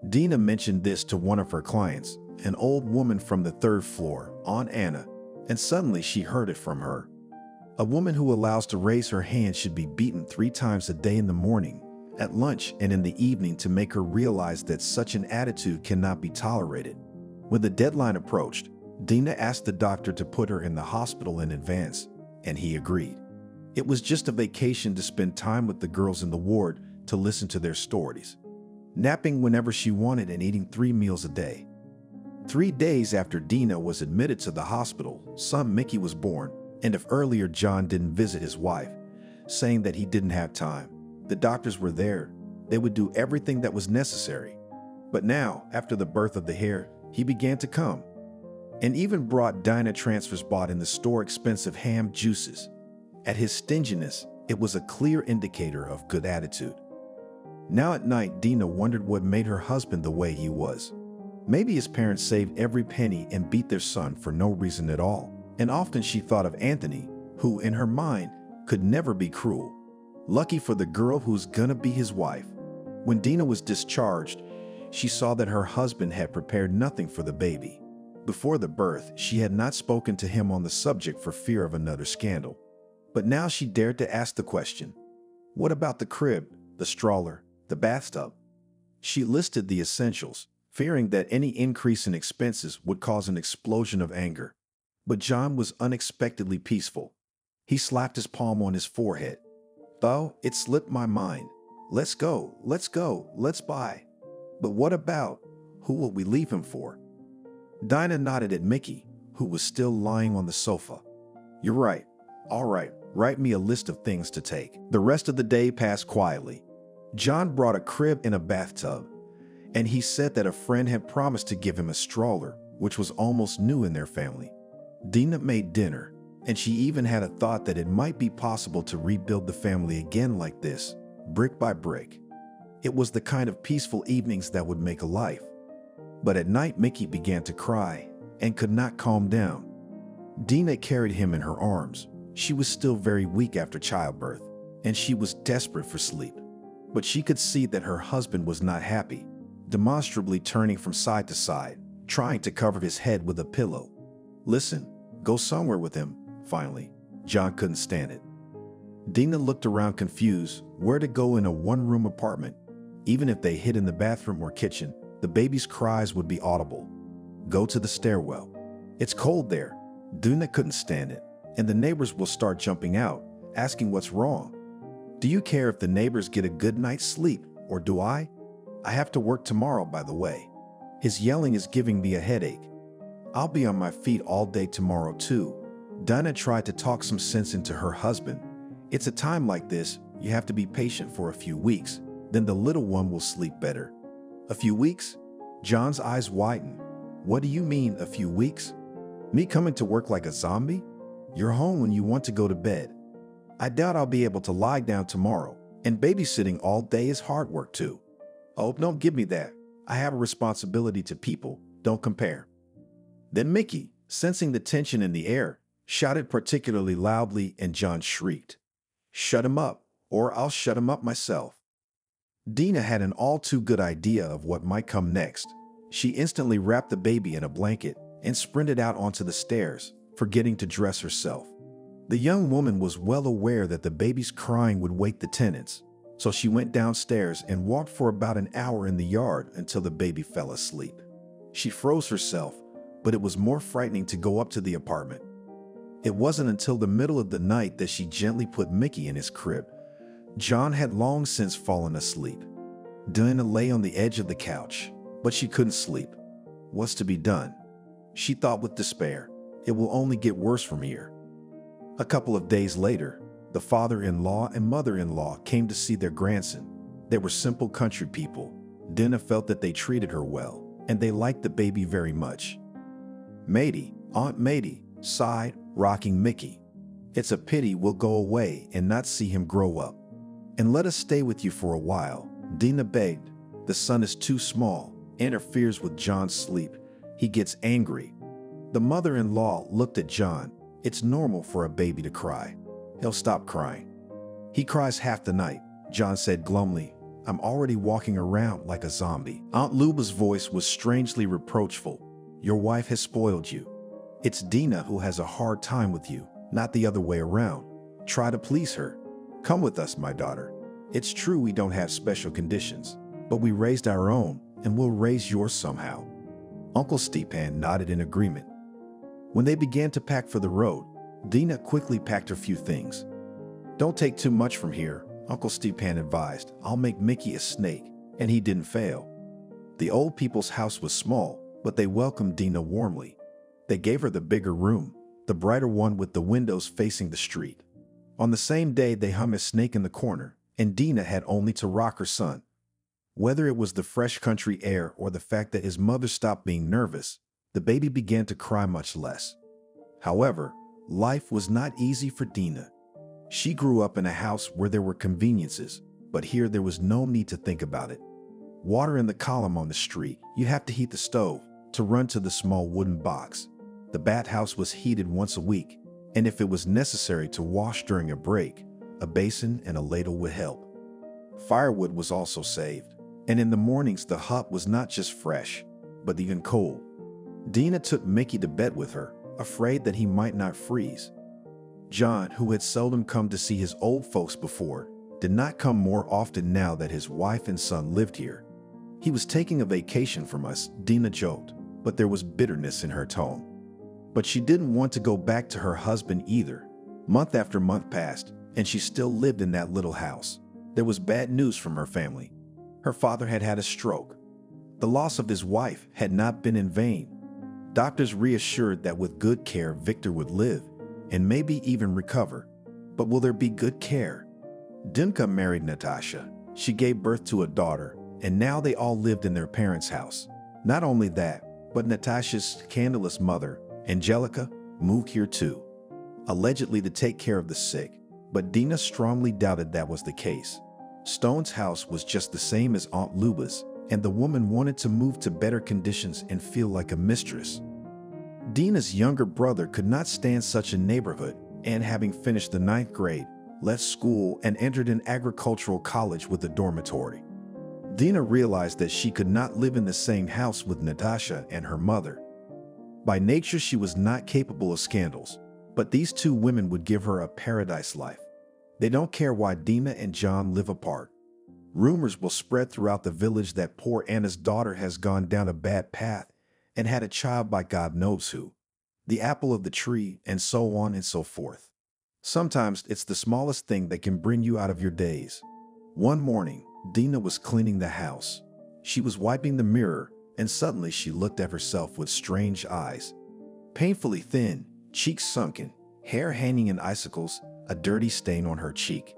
Dina mentioned this to one of her clients, an old woman from the third floor, Aunt Anna, and suddenly she heard it from her. A woman who allows to raise her hand should be beaten 3 times a day, in the morning, at lunch, and in the evening, to make her realize that such an attitude cannot be tolerated. When the deadline approached, Dina asked the doctor to put her in the hospital in advance, and he agreed. It was just a vacation to spend time with the girls in the ward, to listen to their stories, napping whenever she wanted and eating 3 meals a day. 3 days after Dina was admitted to the hospital, son Mickey was born, and if earlier John didn't visit his wife, saying that he didn't have time, the doctors were there, they would do everything that was necessary. But now, after the birth of the heir, he began to come, and even brought Dinah transfers bought in the store expensive ham juices. At his stinginess, it was a clear indicator of good attitude. Now at night, Dina wondered what made her husband the way he was. Maybe his parents saved every penny and beat their son for no reason at all. And often she thought of Anthony, who in her mind could never be cruel. Lucky for the girl who's gonna be his wife. When Dina was discharged, she saw that her husband had prepared nothing for the baby. Before the birth, she had not spoken to him on the subject for fear of another scandal. But now she dared to ask the question. What about the crib, the stroller, the bathtub? She listed the essentials, fearing that any increase in expenses would cause an explosion of anger. But John was unexpectedly peaceful. He slapped his palm on his forehead. "Though, it slipped my mind. Let's go, let's buy. But what about, who will we leave him for?" Dinah nodded at Mickey, who was still lying on the sofa. "You're right. All right, write me a list of things to take." The rest of the day passed quietly. John brought a crib and a bathtub, and he said that a friend had promised to give him a stroller, which was almost new in their family. Dina made dinner, and she even had a thought that it might be possible to rebuild the family again like this, brick by brick. It was the kind of peaceful evenings that would make a life. But at night, Mickey began to cry and could not calm down. Dina carried him in her arms. She was still very weak after childbirth, and she was desperate for sleep. But she could see that her husband was not happy. demonstrably turning from side to side, trying to cover his head with a pillow. Listen, go somewhere with him, finally. John couldn't stand it. Dina looked around confused, where to go in a one-room apartment. Even if they hid in the bathroom or kitchen, the baby's cries would be audible. Go to the stairwell. It's cold there. Dina couldn't stand it, and the neighbors will start jumping out, asking what's wrong. Do you care if the neighbors get a good night's sleep, or do I? I have to work tomorrow, by the way. His yelling is giving me a headache. I'll be on my feet all day tomorrow, too. Dina tried to talk some sense into her husband. It's a time like this, you have to be patient for a few weeks, then the little one will sleep better. A few weeks? John's eyes widened. What do you mean, a few weeks? Me coming to work like a zombie? You're home when you want to go to bed. I doubt I'll be able to lie down tomorrow, and babysitting all day is hard work too. Oh, don't give me that. I have a responsibility to people. Don't compare. Then Mickey, sensing the tension in the air, shouted particularly loudly, and John shrieked. Shut him up, or I'll shut him up myself. Dina had an all too good idea of what might come next. She instantly wrapped the baby in a blanket and sprinted out onto the stairs, forgetting to dress herself. The young woman was well aware that the baby's crying would wake the tenants, so she went downstairs and walked for about an hour in the yard until the baby fell asleep. She froze herself, but it was more frightening to go up to the apartment. It wasn't until the middle of the night that she gently put Mickey in his crib. John had long since fallen asleep. Dina lay on the edge of the couch, but she couldn't sleep. What's to be done? She thought with despair. It will only get worse from here. A couple of days later, the father-in-law and mother-in-law came to see their grandson. They were simple country people. Dina felt that they treated her well, and they liked the baby very much. Matey, Aunt Matey, sighed, rocking Mickey. It's a pity we'll go away and not see him grow up. And let us stay with you for a while, Dina begged. The son is too small, interferes with John's sleep. He gets angry. The mother-in-law looked at John. It's normal for a baby to cry. He'll stop crying. He cries half the night, John said glumly. I'm already walking around like a zombie. Aunt Luba's voice was strangely reproachful. Your wife has spoiled you. It's Dina who has a hard time with you, not the other way around. Try to please her. Come with us, my daughter. It's true we don't have special conditions, but we raised our own, and we'll raise yours somehow. Uncle Stepan nodded in agreement. When they began to pack for the road, Dina quickly packed her few things. Don't take too much from here, Uncle Stepan advised. I'll make Mickey a snake, and he didn't fail. The old people's house was small, but they welcomed Dina warmly. They gave her the bigger room, the brighter one with the windows facing the street. On the same day, they hung a snake in the corner, and Dina had only to rock her son. Whether it was the fresh country air or the fact that his mother stopped being nervous, the baby began to cry much less. However, life was not easy for Dina. She grew up in a house where there were conveniences, but here there was no need to think about it. Water in the column on the street, you have to heat the stove to run to the small wooden box. The bathhouse was heated once a week, and if it was necessary to wash during a break, a basin and a ladle would help. Firewood was also saved, and in the mornings the hut was not just fresh, but even cold. Dina took Mickey to bed with her, afraid that he might not freeze. John, who had seldom come to see his old folks before, did not come more often now that his wife and son lived here. He was taking a vacation from us, Dina joked, but there was bitterness in her tone. But she didn't want to go back to her husband either. Month after month passed, and she still lived in that little house. There was bad news from her family. Her father had had a stroke. The loss of his wife had not been in vain. Doctors reassured that with good care, Victor would live and maybe even recover. But will there be good care? Dinka married Natasha. She gave birth to a daughter, and now they all lived in their parents' house. Not only that, but Natasha's scandalous mother, Angelica, moved here too, allegedly to take care of the sick, but Dina strongly doubted that was the case. Stone's house was just the same as Aunt Luba's, and the woman wanted to move to better conditions and feel like a mistress. Dina's younger brother could not stand such a neighborhood, and having finished the 9th grade, left school and entered an agricultural college with a dormitory. Dina realized that she could not live in the same house with Natasha and her mother. By nature, she was not capable of scandals, but these two women would give her a paradise life. They don't care why Dina and John live apart. Rumors will spread throughout the village that poor Anna's daughter has gone down a bad path and had a child by God knows who, the apple of the tree, and so on and so forth. Sometimes it's the smallest thing that can bring you out of your daze. One morning, Dina was cleaning the house. She was wiping the mirror, and suddenly she looked at herself with strange eyes. Painfully thin, cheeks sunken, hair hanging in icicles, a dirty stain on her cheek.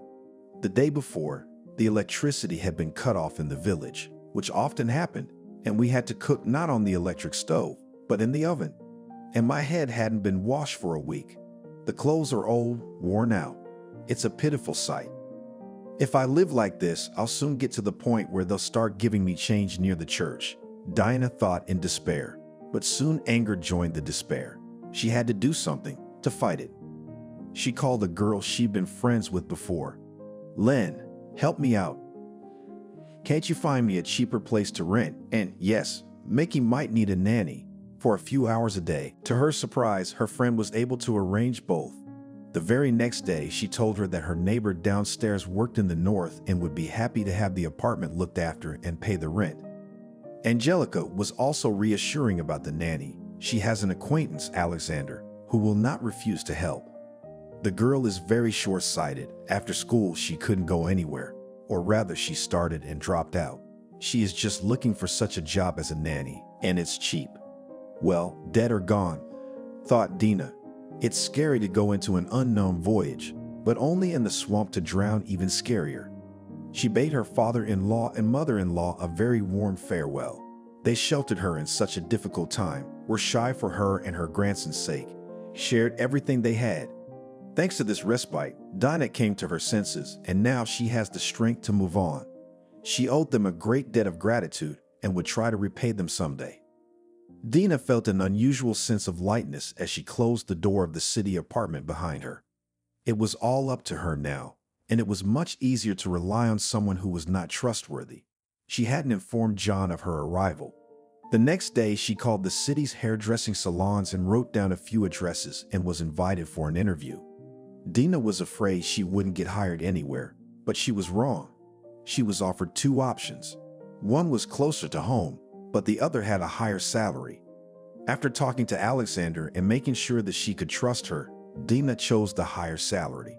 The day before, the electricity had been cut off in the village, which often happened, and we had to cook not on the electric stove, but in the oven. And my head hadn't been washed for a week. The clothes are old, worn out. It's a pitiful sight. If I live like this, I'll soon get to the point where they'll start giving me change near the church, Dinah thought in despair. But soon anger joined the despair. She had to do something to fight it. She called a girl she'd been friends with before. "Len, help me out. Can't you find me a cheaper place to rent? And yes, Mickey might need a nanny for a few hours a day." To her surprise, her friend was able to arrange both. The very next day, she told her that her neighbor downstairs worked in the north and would be happy to have the apartment looked after and pay the rent. Angelica was also reassuring about the nanny. She has an acquaintance, Alexander, who will not refuse to help. The girl is very short-sighted. After school, she couldn't go anywhere, or rather she started and dropped out. She is just looking for such a job as a nanny, and it's cheap. Well, dead or gone, thought Dina. It's scary to go into an unknown voyage, but only in the swamp to drown even scarier. She bade her father-in-law and mother-in-law a very warm farewell. They sheltered her in such a difficult time, were shy for her and her grandson's sake, shared everything they had. Thanks to this respite, Dinah came to her senses, and now she has the strength to move on. She owed them a great debt of gratitude and would try to repay them someday. Dina felt an unusual sense of lightness as she closed the door of the city apartment behind her. It was all up to her now, and it was much easier to rely on someone who was not trustworthy. She hadn't informed John of her arrival. The next day, she called the city's hairdressing salons and wrote down a few addresses and was invited for an interview. Dina was afraid she wouldn't get hired anywhere, but she was wrong. She was offered two options. One was closer to home, but the other had a higher salary. After talking to Alexander and making sure that she could trust her, Dina chose the higher salary.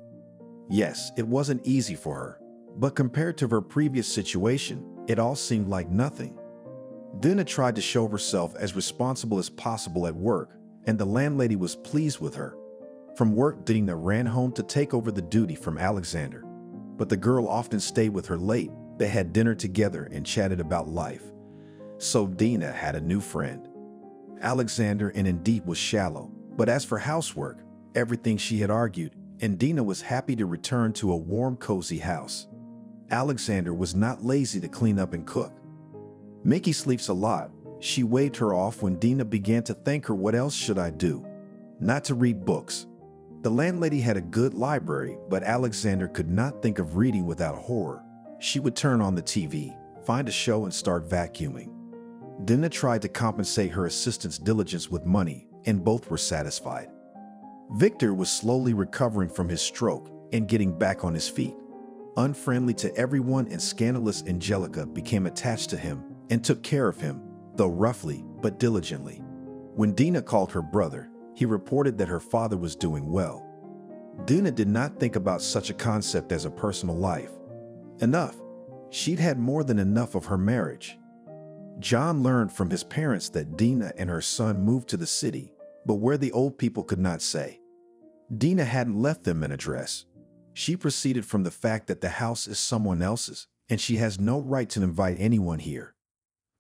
Yes, it wasn't easy for her, but compared to her previous situation, it all seemed like nothing. Dina tried to show herself as responsible as possible at work, and the landlady was pleased with her. From work, Dina ran home to take over the duty from Alexander. But the girl often stayed with her late. They had dinner together and chatted about life. So Dina had a new friend. Alexander, and indeed was shallow, but as for housework, everything she had argued, and Dina was happy to return to a warm, cozy house. Alexander was not lazy to clean up and cook. Mickey sleeps a lot. She waved her off when Dina began to thank her. What else should I do? Not to read books. The landlady had a good library, but Alexander could not think of reading without horror. She would turn on the TV, find a show, and start vacuuming. Dina tried to compensate her assistant's diligence with money, and both were satisfied. Victor was slowly recovering from his stroke and getting back on his feet. Unfriendly to everyone and scandalous Angelica became attached to him and took care of him, though roughly but diligently. When Dina called her brother, he reported that her father was doing well. Dina did not think about such a concept as a personal life. Enough. She'd had more than enough of her marriage. John learned from his parents that Dina and her son moved to the city, but where the old people could not say. Dina hadn't left them an address. She proceeded from the fact that the house is someone else's, and she has no right to invite anyone here.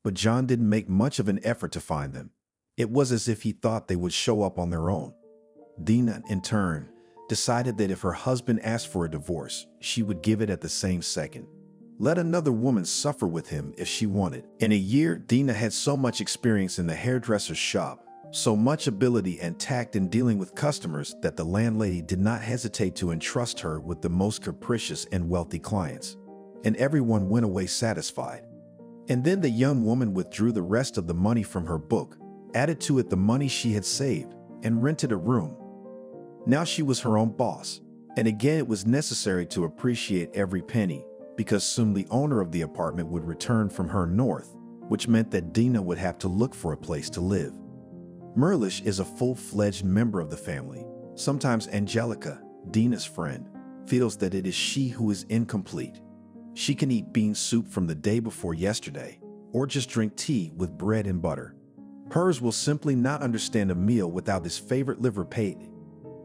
But John didn't make much of an effort to find them. It was as if he thought they would show up on their own. Dina, in turn, decided that if her husband asked for a divorce, she would give it at the same second. Let another woman suffer with him if she wanted. In a year, Dina had so much experience in the hairdresser's shop, so much ability and tact in dealing with customers that the landlady did not hesitate to entrust her with the most capricious and wealthy clients. And everyone went away satisfied. And then the young woman withdrew the rest of the money from her book, added to it the money she had saved, and rented a room. Now she was her own boss, and again it was necessary to appreciate every penny, because soon the owner of the apartment would return from her north, which meant that Dina would have to look for a place to live. Merlish is a full-fledged member of the family. Sometimes Angelica, Dina's friend, feels that it is she who is incomplete. She can eat bean soup from the day before yesterday, or just drink tea with bread and butter. Pers will simply not understand a meal without his favorite liver patty.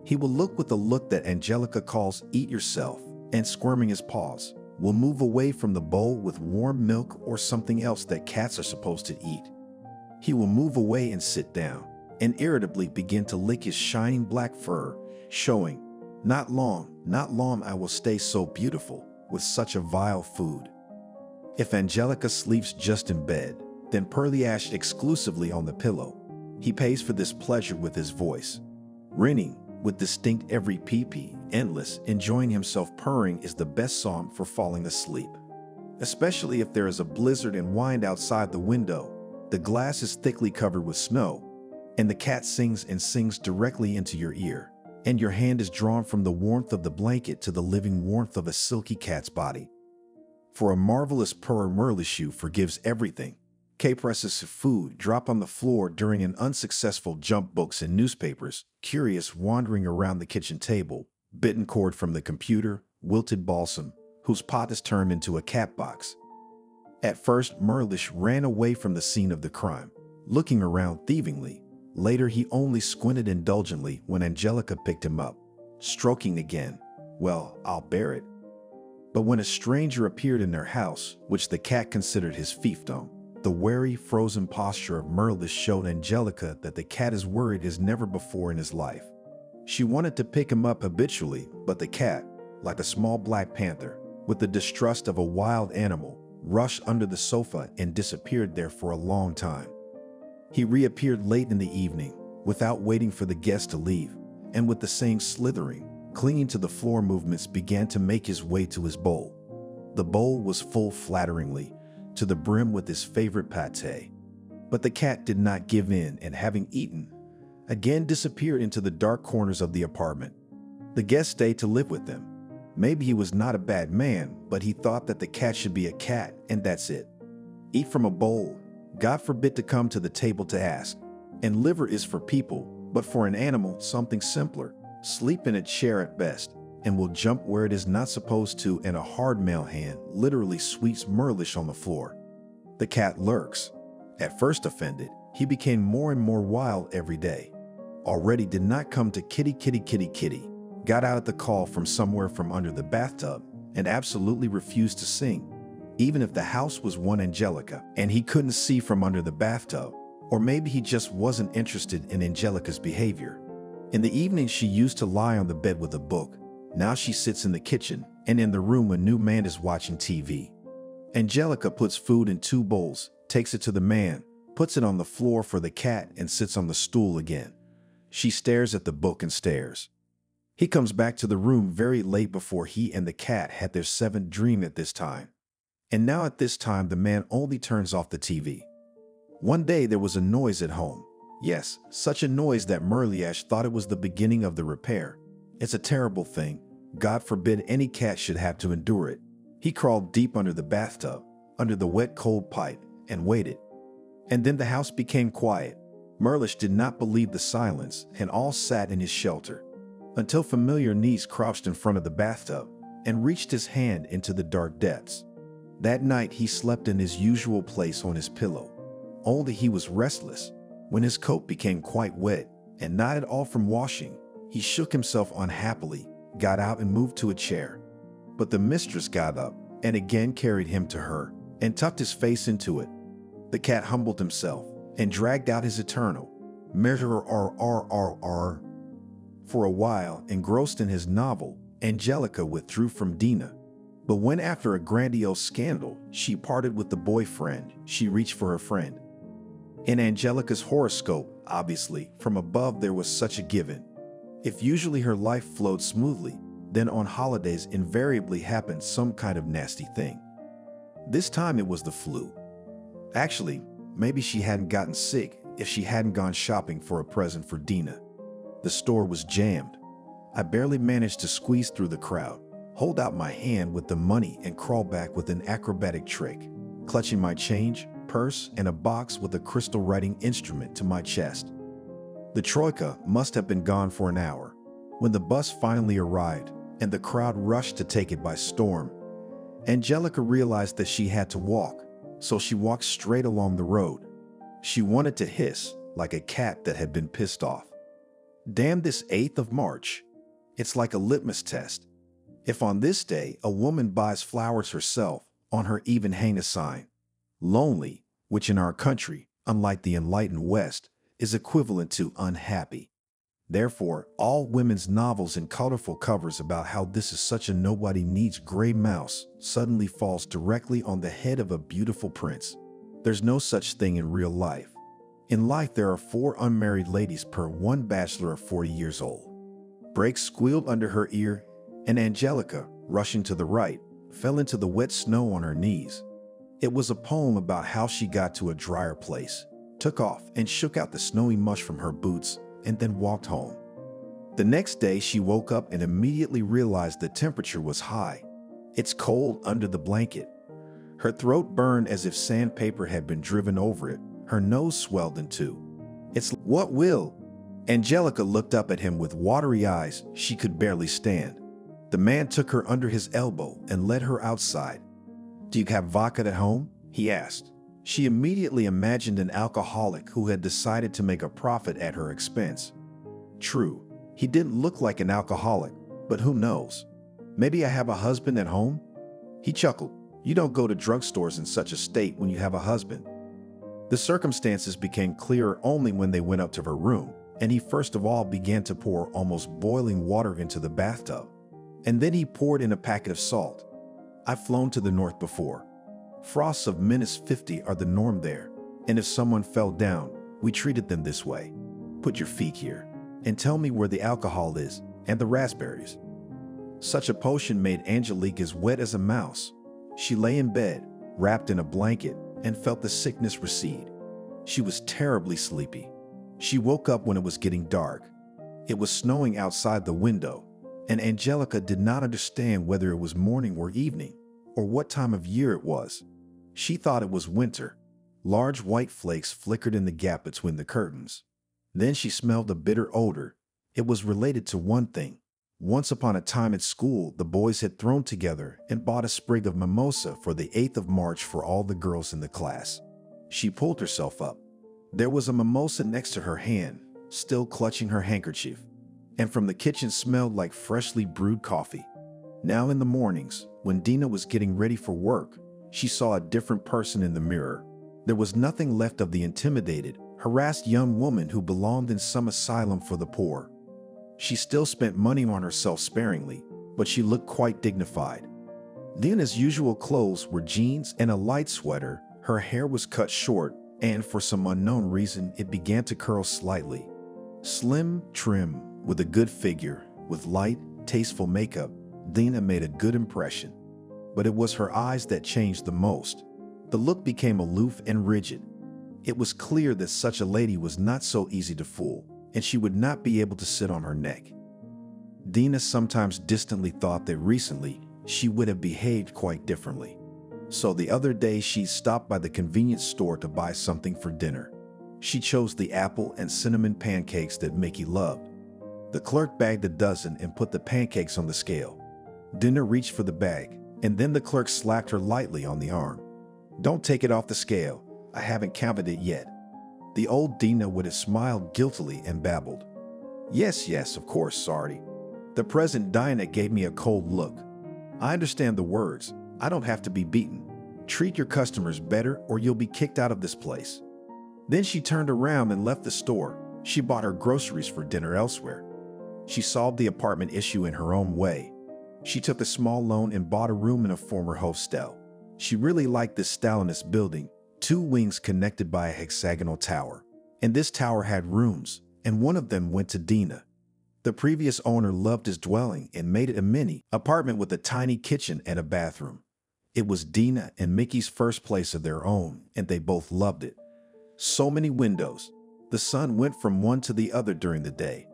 He will look with a look that Angelica calls "eat yourself," and squirming his paws, will move away from the bowl with warm milk or something else that cats are supposed to eat. He will move away and sit down, and irritably begin to lick his shining black fur, showing, not long I will stay so beautiful with such a vile food." If Angelica sleeps just in bed, then Pearly Ash exclusively on the pillow. He pays for this pleasure with his voice. Rinning, with distinct every pee-pee, endless, enjoying himself purring is the best song for falling asleep. Especially if there is a blizzard and wind outside the window, the glass is thickly covered with snow, and the cat sings and sings directly into your ear, and your hand is drawn from the warmth of the blanket to the living warmth of a silky cat's body. For a marvelous purr, Merlishu forgives everything. Capresses food drop on the floor during an unsuccessful jump books and newspapers, curious wandering around the kitchen table, bitten cord from the computer, wilted balsam, whose pot is turned into a cat box. At first, Merlish ran away from the scene of the crime, looking around thievingly. Later, he only squinted indulgently when Angelica picked him up, stroking again. "Well, I'll bear it." But when a stranger appeared in their house, which the cat considered his fiefdom, the wary, frozen posture of Merlish showed Angelica that the cat is worried as never before in his life. She wanted to pick him up habitually, but the cat, like a small black panther, with the distrust of a wild animal, rushed under the sofa and disappeared there for a long time. He reappeared late in the evening, without waiting for the guest to leave, and with the same slithering, clinging to the floor movements began to make his way to his bowl. The bowl was full flatteringly, to the brim with his favorite pâté. But the cat did not give in and, having eaten, again disappeared into the dark corners of the apartment. The guest stayed to live with them. Maybe he was not a bad man, but he thought that the cat should be a cat, and that's it. Eat from a bowl. God forbid to come to the table to ask. And liver is for people, but for an animal, something simpler. Sleep in a chair at best, and will jump where it is not supposed to, and a hard male hand literally sweeps Merlish on the floor. The cat lurks. At first offended, he became more and more wild every day. Already did not come to kitty, kitty, kitty, kitty. Got out at the call from somewhere from under the bathtub, and absolutely refused to sing. Even if the house was one Angelica, and he couldn't see from under the bathtub, or maybe he just wasn't interested in Angelica's behavior. In the evening, she used to lie on the bed with a book. Now she sits in the kitchen and in the room when new man is watching TV. Angelica puts food in 2 bowls, takes it to the man, puts it on the floor for the cat, and sits on the stool again. She stares at the book and stares. He comes back to the room very late before he and the cat had their 7th dream at this time. And now at this time the man only turns off the TV. One day there was a noise at home. Yes, such a noise that Merliash thought it was the beginning of the repair. It's a terrible thing. God forbid any cat should have to endure it. He crawled deep under the bathtub, under the wet cold pipe, and waited. And then the house became quiet. Merlish did not believe the silence, and all sat in his shelter, until familiar knees crouched in front of the bathtub and reached his hand into the dark depths. That night he slept in his usual place on his pillow. Only he was restless. When his coat became quite wet, and not at all from washing, he shook himself unhappily, got out and moved to a chair. But the mistress got up and again carried him to her and tucked his face into it. The cat humbled himself and dragged out his eternal "Murderer R." For a while, engrossed in his novel, Angelica withdrew from Dina. But when after a grandiose scandal, she parted with the boyfriend, she reached for her friend. In Angelica's horoscope, obviously, from above there was such a given. If usually her life flowed smoothly, then on holidays invariably happened some kind of nasty thing. This time it was the flu. Actually, maybe she hadn't gotten sick if she hadn't gone shopping for a present for Dina. The store was jammed. I barely managed to squeeze through the crowd, hold out my hand with the money, and crawl back with an acrobatic trick, clutching my change, purse, and a box with a crystal writing instrument to my chest. The troika must have been gone for an hour. When the bus finally arrived and the crowd rushed to take it by storm, Angelica realized that she had to walk, so she walked straight along the road. She wanted to hiss like a cat that had been pissed off. Damn this 8th of March. It's like a litmus test. If on this day a woman buys flowers herself, on her even hang a sign, lonely, which in our country, unlike the enlightened West, is equivalent to unhappy. Therefore, all women's novels and colorful covers about how this is such a nobody needs gray mouse suddenly falls directly on the head of a beautiful prince. There's no such thing in real life. In life, there are 4 unmarried ladies per 1 bachelor of 40 years old. Brakes squealed under her ear, and Angelica, rushing to the right, fell into the wet snow on her knees. It was a poem about how she got to a drier place, took off and shook out the snowy mush from her boots, and then walked home. The next day, she woke up and immediately realized the temperature was high. It's cold under the blanket. Her throat burned as if sandpaper had been driven over it. Her nose swelled in two. It's what will? Angelica looked up at him with watery eyes she could barely stand. The man took her under his elbow and led her outside. Do you have vodka at home? He asked. She immediately imagined an alcoholic who had decided to make a profit at her expense. True, he didn't look like an alcoholic, but who knows? Maybe I have a husband at home? He chuckled. You don't go to drugstores in such a state when you have a husband. The circumstances became clearer only when they went up to her room, and he first of all began to pour almost boiling water into the bathtub. And then he poured in a packet of salt. I've flown to the north before. Frosts of -50 are the norm there, and if someone fell down, we treated them this way. Put your feet here, and tell me where the alcohol is, and the raspberries. Such a potion made Angelique as wet as a mouse. She lay in bed, wrapped in a blanket, and felt the sickness recede. She was terribly sleepy. She woke up when it was getting dark. It was snowing outside the window, and Angelica did not understand whether it was morning or evening, or what time of year it was. She thought it was winter. Large white flakes flickered in the gap between the curtains. Then she smelled a bitter odor. It was related to one thing. Once upon a time at school, the boys had thrown together and bought a sprig of mimosa for the 8th of March for all the girls in the class. She pulled herself up. There was a mimosa next to her hand, still clutching her handkerchief, and from the kitchen smelled like freshly brewed coffee. Now in the mornings, when Dina was getting ready for work, she saw a different person in the mirror. There was nothing left of the intimidated, harassed young woman who belonged in some asylum for the poor. She still spent money on herself sparingly, but she looked quite dignified. Dina's usual clothes were jeans and a light sweater. Her hair was cut short, and for some unknown reason, it began to curl slightly. Slim, trim, with a good figure, with light, tasteful makeup, Dina made a good impression. But it was her eyes that changed the most. The look became aloof and rigid. It was clear that such a lady was not so easy to fool, and she would not be able to sit on her neck. Dina sometimes distantly thought that recently she would have behaved quite differently. So the other day she stopped by the convenience store to buy something for dinner. She chose the apple and cinnamon pancakes that Mickey loved. The clerk bagged a dozen and put the pancakes on the scale. Dina reached for the bag, and then the clerk slapped her lightly on the arm. Don't take it off the scale. I haven't counted it yet. The old Dina would have smiled guiltily and babbled. Yes, of course, sorry. The present Dinah gave me a cold look. I understand the words. I don't have to be beaten. Treat your customers better or you'll be kicked out of this place. Then she turned around and left the store. She bought her groceries for dinner elsewhere. She solved the apartment issue in her own way. She took a small loan and bought a room in a former hostel. She really liked this Stalinist building, 2 wings connected by a hexagonal tower. And this tower had rooms, and one of them went to Dina. The previous owner loved his dwelling and made it a mini apartment with a tiny kitchen and a bathroom. It was Dina and Mickey's first place of their own, and they both loved it. So many windows. The sun went from one to the other during the day.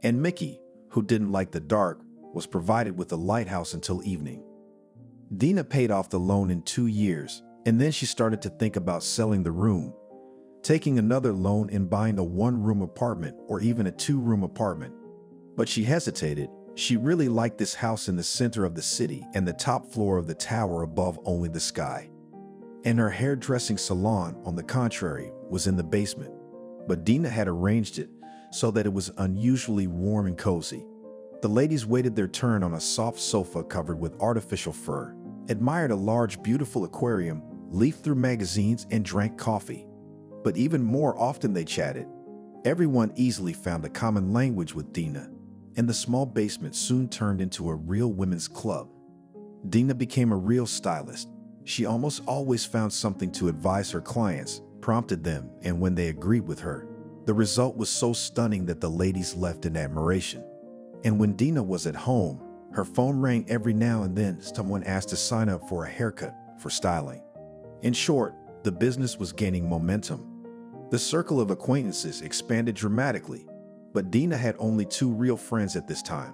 And Mickey, who didn't like the dark, was provided with a lighthouse until evening. Dina paid off the loan in 2 years, and then she started to think about selling the room, taking another loan and buying a 1-room apartment or even a 2-room apartment. But she hesitated. She really liked this house in the center of the city and the top floor of the tower above only the sky. And her hairdressing salon, on the contrary, was in the basement. But Dina had arranged it so that it was unusually warm and cozy. The ladies waited their turn on a soft sofa covered with artificial fur, admired a large, beautiful aquarium, leafed through magazines, and drank coffee. But even more often they chatted. Everyone easily found a common language with Dina, and the small basement soon turned into a real women's club. Dina became a real stylist. She almost always found something to advise her clients, prompted them, and when they agreed with her, the result was so stunning that the ladies left in admiration. And when Dina was at home, her phone rang every now and then. Someone asked to sign up for a haircut, for styling. In short, the business was gaining momentum. The circle of acquaintances expanded dramatically, but Dina had only 2 real friends at this time.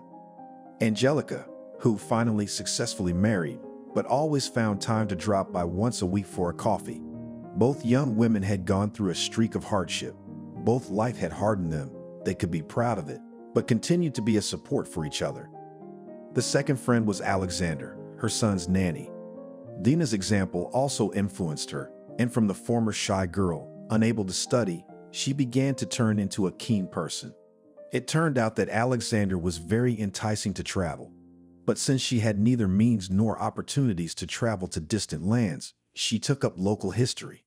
Angelica, who finally successfully married, but always found time to drop by once a week for a coffee. Both young women had gone through a streak of hardship. Both life had hardened them. They could be proud of it, but continued to be a support for each other. The second friend was Alexander, her son's nanny. Dina's example also influenced her, and from the former shy girl, unable to study, she began to turn into a keen person. It turned out that Alexander was very enticing to travel. But since she had neither means nor opportunities to travel to distant lands, she took up local history.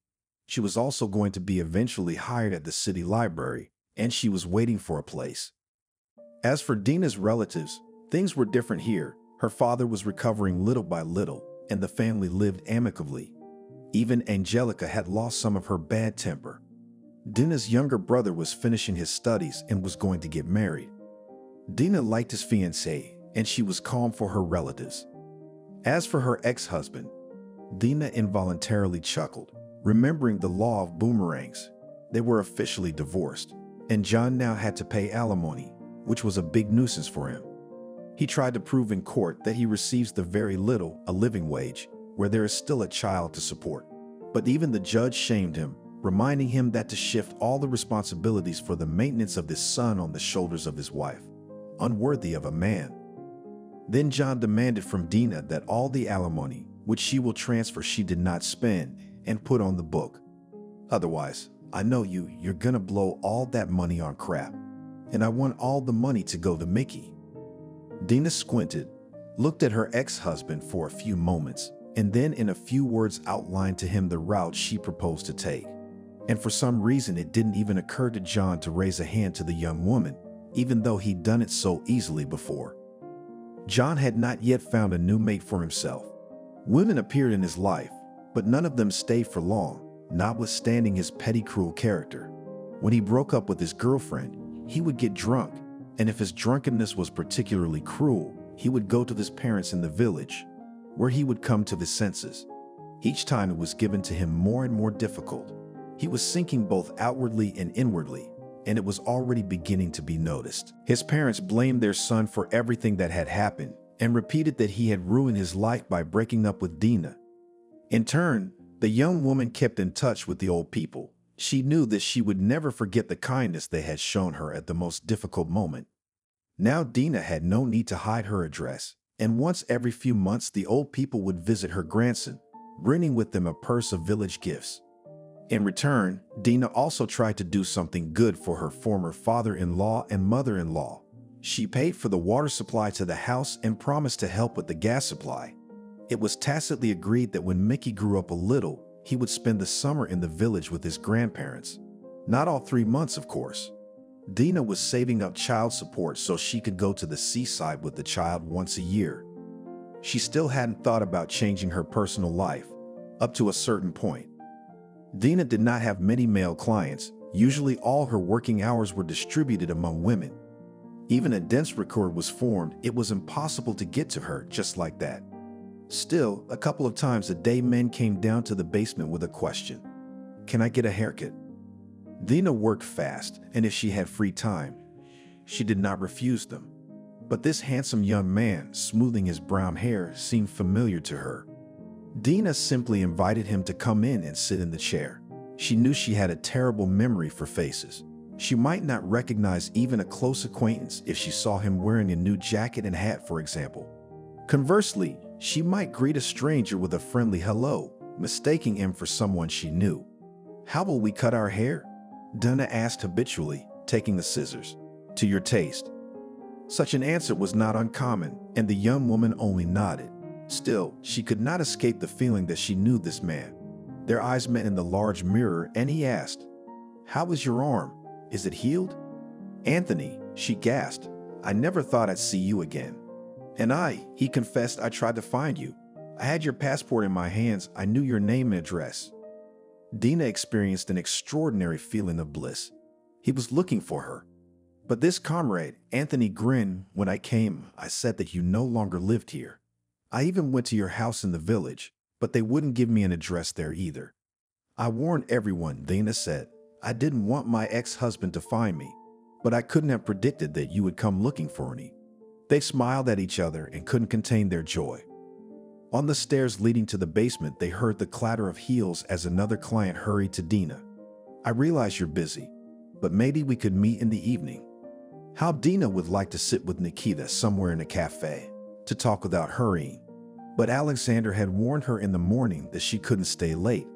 She was also going to be eventually hired at the city library, and she was waiting for a place. As for Dina's relatives, things were different here. Her father was recovering little by little, and the family lived amicably. Even Angelica had lost some of her bad temper. Dina's younger brother was finishing his studies and was going to get married. Dina liked his fiancée, and she was calm for her relatives. As for her ex-husband, Dina involuntarily chuckled, remembering the law of boomerangs. They were officially divorced, and John now had to pay alimony, which was a big nuisance for him. He tried to prove in court that he receives the very little, a living wage, where there is still a child to support. But even the judge shamed him, reminding him that to shift all the responsibilities for the maintenance of this son on the shoulders of his wife, unworthy of a man. Then John demanded from Dina that all the alimony, which she will transfer, she did not spend, and put on the book. Otherwise, I know you're gonna blow all that money on crap, and I want all the money to go to Mickey. Dina squinted, looked at her ex-husband for a few moments, and then in a few words outlined to him the route she proposed to take. And for some reason it didn't even occur to John to raise a hand to the young woman, even though he'd done it so easily before. John had not yet found a new mate for himself. Women appeared in his life, but none of them stayed for long, notwithstanding his petty, cruel character. When he broke up with his girlfriend, he would get drunk, and if his drunkenness was particularly cruel, he would go to his parents in the village, where he would come to his senses. Each time it was given to him more and more difficult. He was sinking both outwardly and inwardly, and it was already beginning to be noticed. His parents blamed their son for everything that had happened and repeated that he had ruined his life by breaking up with Dina. In turn, the young woman kept in touch with the old people. She knew that she would never forget the kindness they had shown her at the most difficult moment. Now Dina had no need to hide her address, and once every few months the old people would visit her grandson, bringing with them a purse of village gifts. In return, Dina also tried to do something good for her former father-in-law and mother-in-law. She paid for the water supply to the house and promised to help with the gas supply. It was tacitly agreed that when Mickey grew up a little, he would spend the summer in the village with his grandparents. Not all 3 months, of course. Dina was saving up child support so she could go to the seaside with the child once a year. She still hadn't thought about changing her personal life, up to a certain point. Dina did not have many male clients. Usually all her working hours were distributed among women. Even a dense record was formed. It was impossible to get to her just like that. Still, a couple of times a day men came down to the basement with a question. Can I get a haircut? Dina worked fast, and if she had free time, she did not refuse them. But this handsome young man, smoothing his brown hair, seemed familiar to her. Dina simply invited him to come in and sit in the chair. She knew she had a terrible memory for faces. She might not recognize even a close acquaintance if she saw him wearing a new jacket and hat, for example. Conversely, she might greet a stranger with a friendly hello, mistaking him for someone she knew. How will we cut our hair? Dina asked habitually, taking the scissors. To your taste. Such an answer was not uncommon, and the young woman only nodded. Still, she could not escape the feeling that she knew this man. Their eyes met in the large mirror, and he asked, How is your arm? Is it healed? Anthony, she gasped. I never thought I'd see you again. And he confessed, I tried to find you. I had your passport in my hands. I knew your name and address. Dina experienced an extraordinary feeling of bliss. He was looking for her. But this comrade, Anthony, grinned. When I came, I said that you no longer lived here. I even went to your house in the village, but they wouldn't give me an address there either. I warned everyone, Dina said. I didn't want my ex-husband to find me, but I couldn't have predicted that you would come looking for me. They smiled at each other and couldn't contain their joy. On the stairs leading to the basement, they heard the clatter of heels as another client hurried to Dina. I realize you're busy, but maybe we could meet in the evening. How Dina would like to sit with Nikita somewhere in a cafe, to talk without hurrying. But Alexander had warned her in the morning that she couldn't stay late.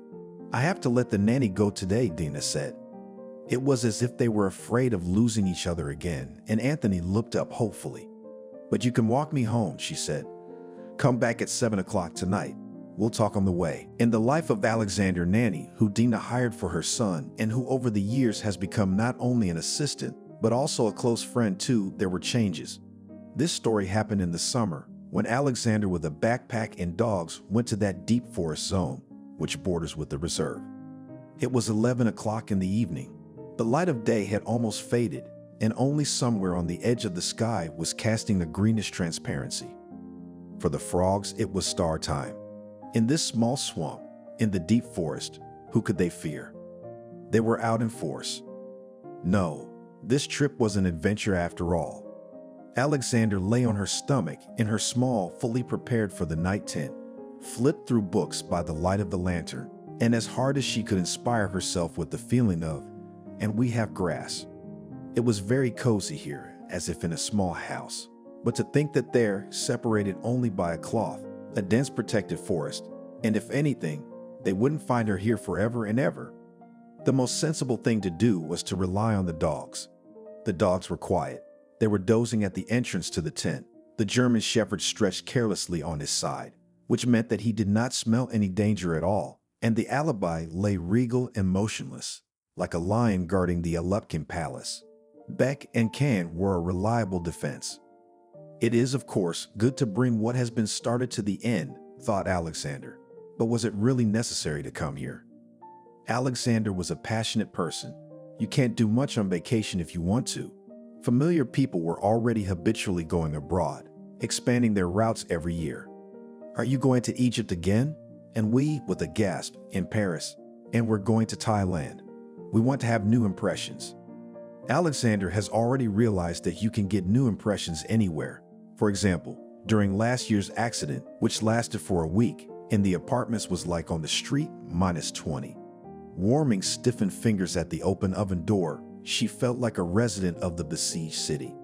I have to let the nanny go today, Dina said. It was as if they were afraid of losing each other again, and Anthony looked up hopefully. But you can walk me home, she said. Come back at 7 o'clock tonight. We'll talk on the way. In the life of Alexander Nanny, who Dina hired for her son, and who over the years has become not only an assistant, but also a close friend too, there were changes. This story happened in the summer, when Alexander with a backpack and dogs went to that deep forest zone, which borders with the reserve. It was 11 o'clock in the evening. The light of day had almost faded, and only somewhere on the edge of the sky was casting a greenish transparency. For the frogs, it was star time. In this small swamp, in the deep forest, who could they fear? They were out in force. No, this trip was an adventure after all. Alexander lay on her stomach in her small, fully prepared for the night tent, flipped through books by the light of the lantern, and as hard as she could inspire herself with the feeling of, and we have grass. It was very cozy here, as if in a small house. But to think that there, separated only by a cloth, a dense protected forest, and if anything, they wouldn't find her here forever and ever. The most sensible thing to do was to rely on the dogs. The dogs were quiet. They were dozing at the entrance to the tent. The German shepherd stretched carelessly on his side, which meant that he did not smell any danger at all, and the alibi lay regal and motionless, like a lion guarding the Alupkin palace. Beck and Can were a reliable defense. It is, of course, good to bring what has been started to the end, thought Alexander. But was it really necessary to come here? Alexander was a passionate person. You can't do much on vacation if you want to. Familiar people were already habitually going abroad, expanding their routes every year. Are you going to Egypt again? And we, with a gasp, in Paris. And we're going to Thailand. We want to have new impressions. Alexander has already realized that you can get new impressions anywhere. For example, during last year's accident, which lasted for a week, and the apartments was like on the street, -20. Warming stiffened fingers at the open oven door, she felt like a resident of the besieged city.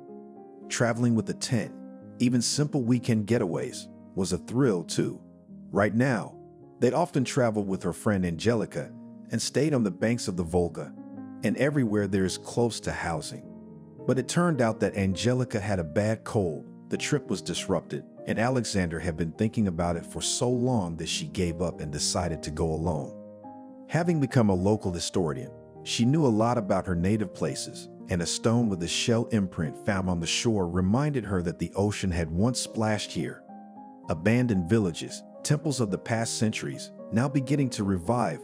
Traveling with a tent, even simple weekend getaways, was a thrill too. Right now, they'd often traveled with her friend Angelica and stayed on the banks of the Volga, and everywhere there is close to housing. But it turned out that Angelica had a bad cold, the trip was disrupted, and Alexander had been thinking about it for so long that she gave up and decided to go alone. Having become a local historian, she knew a lot about her native places, and a stone with a shell imprint found on the shore reminded her that the ocean had once splashed here. Abandoned villages, temples of the past centuries, now beginning to revive,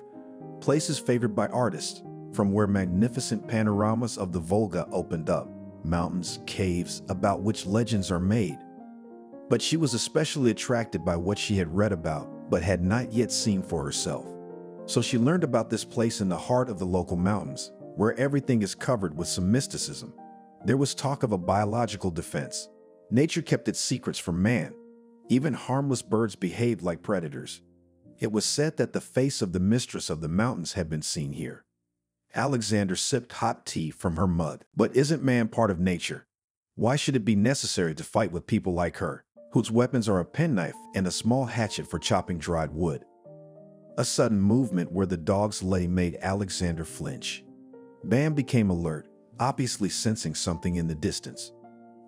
places favored by artists, from where magnificent panoramas of the Volga opened up, mountains, caves, about which legends are made. But she was especially attracted by what she had read about, but had not yet seen for herself. So she learned about this place in the heart of the local mountains, where everything is covered with some mysticism. There was talk of a biological defense. Nature kept its secrets from man. Even harmless birds behaved like predators. It was said that the face of the mistress of the mountains had been seen here. Alexander sipped hot tea from her mug. But isn't man part of nature? Why should it be necessary to fight with people like her, whose weapons are a penknife and a small hatchet for chopping dried wood? A sudden movement where the dogs lay made Alexander flinch. Bam became alert, obviously sensing something in the distance.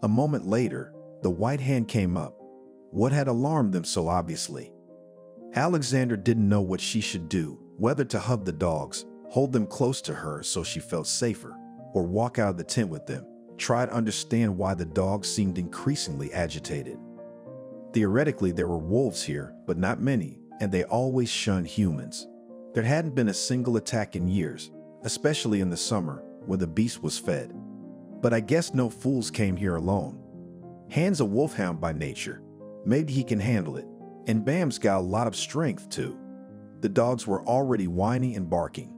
A moment later, the white hand came up. What had alarmed them so obviously? Alexander didn't know what she should do, whether to hug the dogs, hold them close to her so she felt safer, or walk out of the tent with them, try to understand why the dogs seemed increasingly agitated. Theoretically, there were wolves here, but not many, and they always shunned humans. There hadn't been a single attack in years, especially in the summer, when the beast was fed. But I guess no fools came here alone. Hand's a wolfhound by nature. Maybe he can handle it. And Bam's got a lot of strength, too. The dogs were already whining and barking.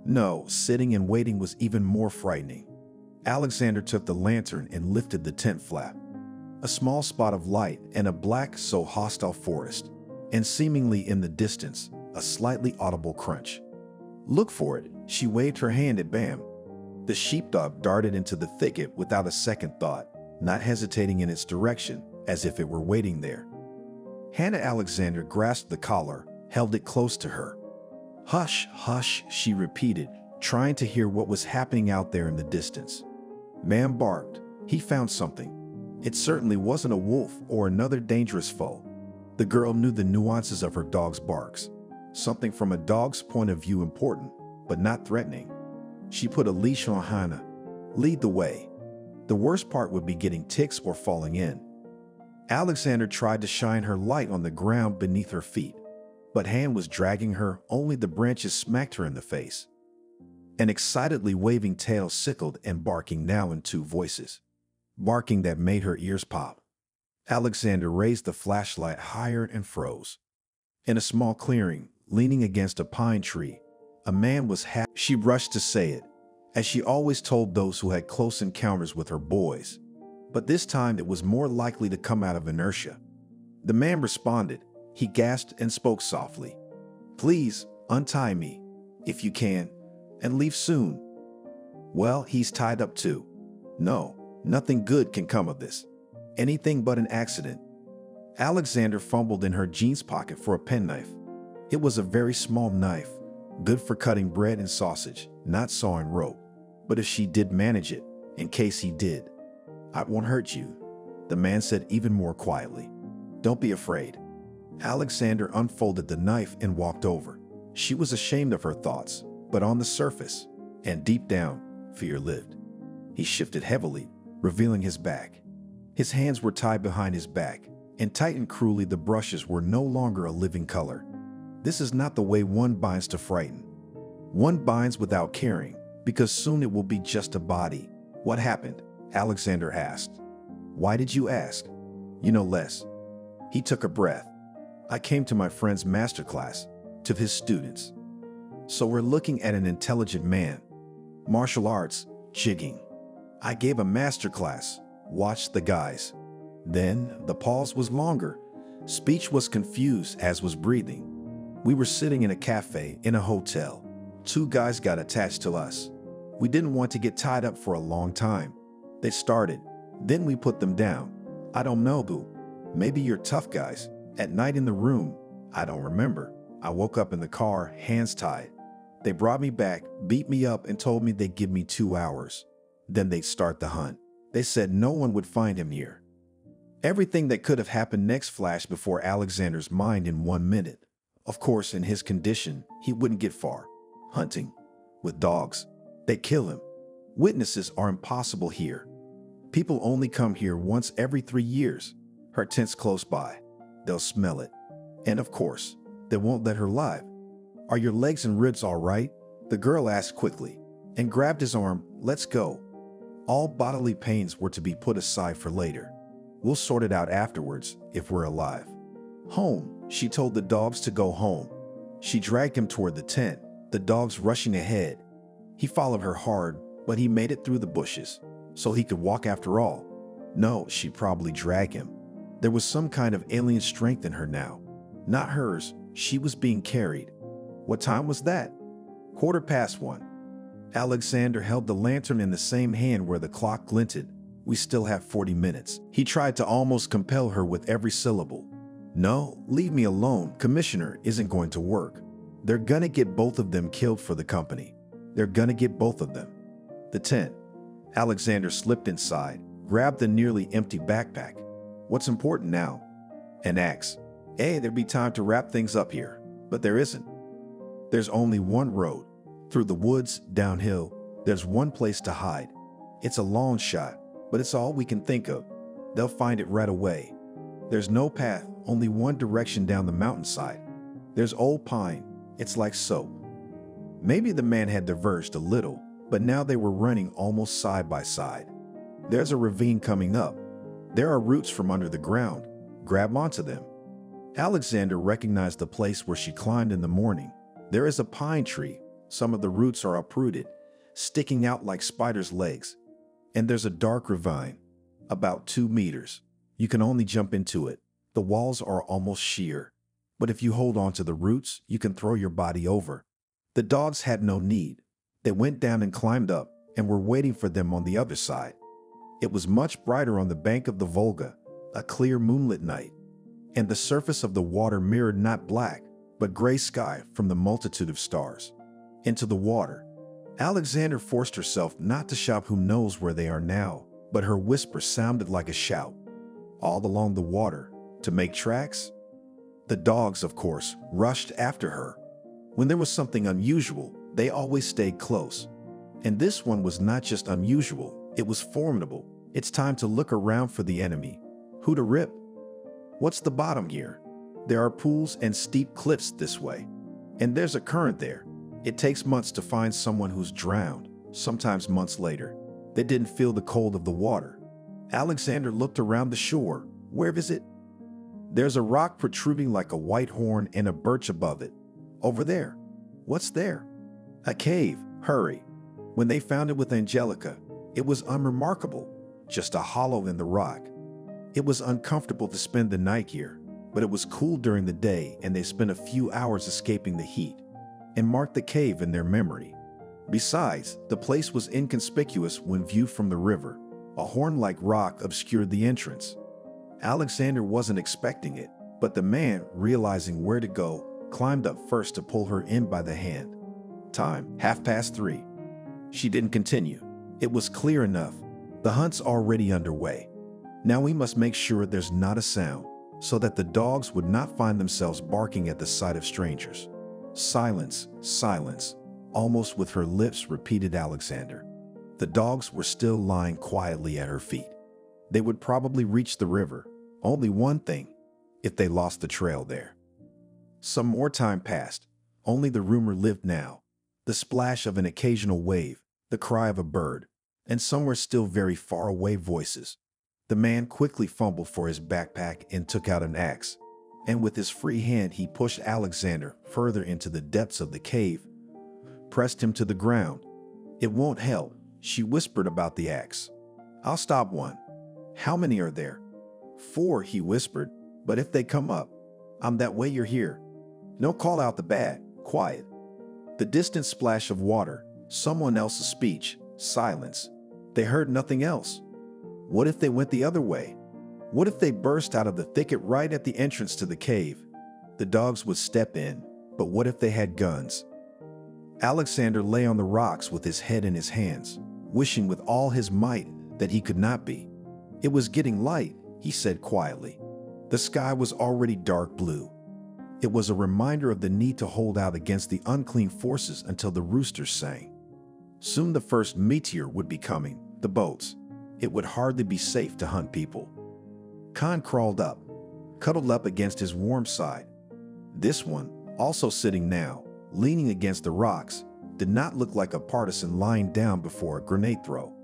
No, sitting and waiting was even more frightening. Alexander took the lantern and lifted the tent flap. A small spot of light and a black, so hostile forest. And seemingly in the distance, a slightly audible crunch. Look for it, she waved her hand at Bam. The sheepdog darted into the thicket without a second thought, not hesitating in its direction, as if it were waiting there. Hannah Alexander grasped the collar, held it close to her. Hush, hush, she repeated, trying to hear what was happening out there in the distance. Bam barked. He found something. It certainly wasn't a wolf or another dangerous foe. The girl knew the nuances of her dog's barks. Something from a dog's point of view important, but not threatening. She put a leash on Hannah. Lead the way. The worst part would be getting ticks or falling in. Alexander tried to shine her light on the ground beneath her feet, but Han was dragging her, only the branches smacked her in the face. An excitedly waving tail sickled and barking now in two voices. Barking that made her ears pop. Alexander raised the flashlight higher and froze. In a small clearing, leaning against a pine tree, a man was She rushed to say it, as she always told those who had close encounters with her boys. But this time it was more likely to come out of inertia. The man responded. He gasped and spoke softly. Please, untie me, if you can, and leave soon. Well, he's tied up too. No, nothing good can come of this. Anything but an accident. Alexander fumbled in her jeans pocket for a penknife. It was a very small knife, good for cutting bread and sausage, not sawing rope. But if she did manage it, in case he did, I won't hurt you, the man said even more quietly. Don't be afraid. Alexander unfolded the knife and walked over. She was ashamed of her thoughts, but on the surface, and deep down, fear lived. He shifted heavily, revealing his back. His hands were tied behind his back, and tightened cruelly. The brushes were no longer a living color. This is not the way one binds to frighten. One binds without caring, because soon it will be just a body. What happened? Alexander asked. Why did you ask? You know less. He took a breath. I came to my friend's masterclass, to his students. So we're looking at an intelligent man. Martial arts, jigging. I gave a masterclass, watched the guys. Then the pause was longer. Speech was confused, as was breathing. We were sitting in a cafe in a hotel. Two guys got attached to us. We didn't want to get tied up for a long time. They started. Then we put them down. I don't know, boo. Maybe you're tough guys. At night in the room, I don't remember. I woke up in the car, hands tied. They brought me back, beat me up, and told me they'd give me 2 hours. Then they'd start the hunt. They said no one would find him here. Everything that could have happened next flashed before Alexander's mind in 1 minute. Of course, in his condition, he wouldn't get far. Hunting. With dogs. They'd kill him. Witnesses are impossible here. People only come here once every 3 years. Her tent's close by. They'll smell it. And of course, they won't let her live. Are your legs and ribs all right? The girl asked quickly, and grabbed his arm. Let's go. All bodily pains were to be put aside for later. We'll sort it out afterwards if we're alive. Home, she told the dogs to go home. She dragged him toward the tent, the dogs rushing ahead. He followed her hard, but he made it through the bushes, so he could walk after all. No, she'd probably drag him. There was some kind of alien strength in her now. Not hers, she was being carried. What time was that? 1:15. Alexander held the lantern in the same hand where the clock glinted. We still have 40 minutes. He tried to almost compel her with every syllable. No, leave me alone. Commissioner isn't going to work. They're gonna get both of them killed for the company. They're gonna get both of them. The tent. Alexander slipped inside, grabbed the nearly empty backpack. What's important now? An axe. Hey, there'd be time to wrap things up here, but there isn't. There's only one road. Through the woods, downhill, there's one place to hide. It's a long shot, but it's all we can think of. They'll find it right away. There's no path, only one direction down the mountainside. There's old pine. It's like soap. Maybe the man had diverged a little, but now they were running almost side by side. There's a ravine coming up. There are roots from under the ground. Grab onto them. Alexander recognized the place where she climbed in the morning. There is a pine tree. Some of the roots are uprooted, sticking out like spiders' legs. And there's a dark ravine, about 2 meters. You can only jump into it. The walls are almost sheer. But if you hold on to the roots, you can throw your body over. The dogs had no need. They went down and climbed up and were waiting for them on the other side. It was much brighter on the bank of the Volga, a clear moonlit night. And the surface of the water mirrored not black, but gray sky from the multitude of stars. Into the water. Alexander forced herself not to shout who knows where they are now, but her whisper sounded like a shout. All along the water, to make tracks? The dogs, of course, rushed after her. When there was something unusual, they always stayed close. And this one was not just unusual, it was formidable. It's time to look around for the enemy. Who to rip? What's the bottom here? There are pools and steep cliffs this way. And there's a current there. It takes months to find someone who's drowned, sometimes months later. They didn't feel the cold of the water. Alexander looked around the shore. Where is it? There's a rock protruding like a white horn and a birch above it. Over there. What's there? A cave. Hurry. When they found it with Angelica, it was unremarkable, just a hollow in the rock. It was uncomfortable to spend the night here, but it was cool during the day and they spent a few hours escaping the heat and marked the cave in their memory. Besides, the place was inconspicuous when viewed from the river. A horn-like rock obscured the entrance. Alexander wasn't expecting it, but the man, realizing where to go, climbed up first to pull her in by the hand. Time, 3:30. She didn't continue. It was clear enough. The hunt's already underway. Now we must make sure there's not a sound, so that the dogs would not find themselves barking at the sight of strangers. Silence, silence, almost with her lips repeated Alexander. The dogs were still lying quietly at her feet. They would probably reach the river. Only one thing, if they lost the trail there. Some more time passed. Only the rumor lived now. The splash of an occasional wave, the cry of a bird, and somewhere still very far away voices. The man quickly fumbled for his backpack and took out an axe. And with his free hand, he pushed Alexander further into the depths of the cave, pressed him to the ground. It won't help, she whispered about the axe. I'll stop one. How many are there? 4, he whispered. But if they come up, I'm that way you're here. No call out the bad, quiet. The distant splash of water, someone else's speech, silence. They heard nothing else. What if they went the other way? What if they burst out of the thicket right at the entrance to the cave? The dogs would step in, but what if they had guns? Alexander lay on the rocks with his head in his hands, wishing with all his might that he could not be. It was getting light, he said quietly. The sky was already dark blue. It was a reminder of the need to hold out against the unclean forces until the roosters sang. Soon the first meteor would be coming, the boats. It would hardly be safe to hunt people. Khan crawled up, cuddled up against his warm side. This one, also sitting now, leaning against the rocks, did not look like a partisan lying down before a grenade throw.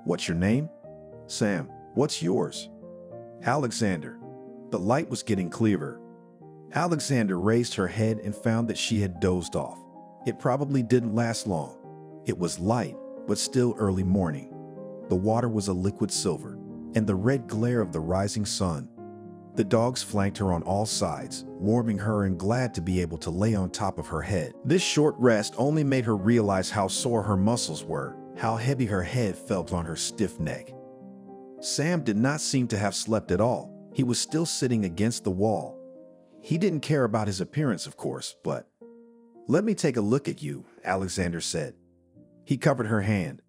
What's your name? Sam. What's yours? Alexander. The light was getting clearer. Alexander raised her head and found that she had dozed off. It probably didn't last long. It was light, but still early morning. The water was a liquid silver, and the red glare of the rising sun. The dogs flanked her on all sides, warming her and glad to be able to lay on top of her head. This short rest only made her realize how sore her muscles were, how heavy her head felt on her stiff neck. Sam did not seem to have slept at all. He was still sitting against the wall. He didn't care about his appearance, of course, but... "Let me take a look at you," Alexander said. He covered her hand.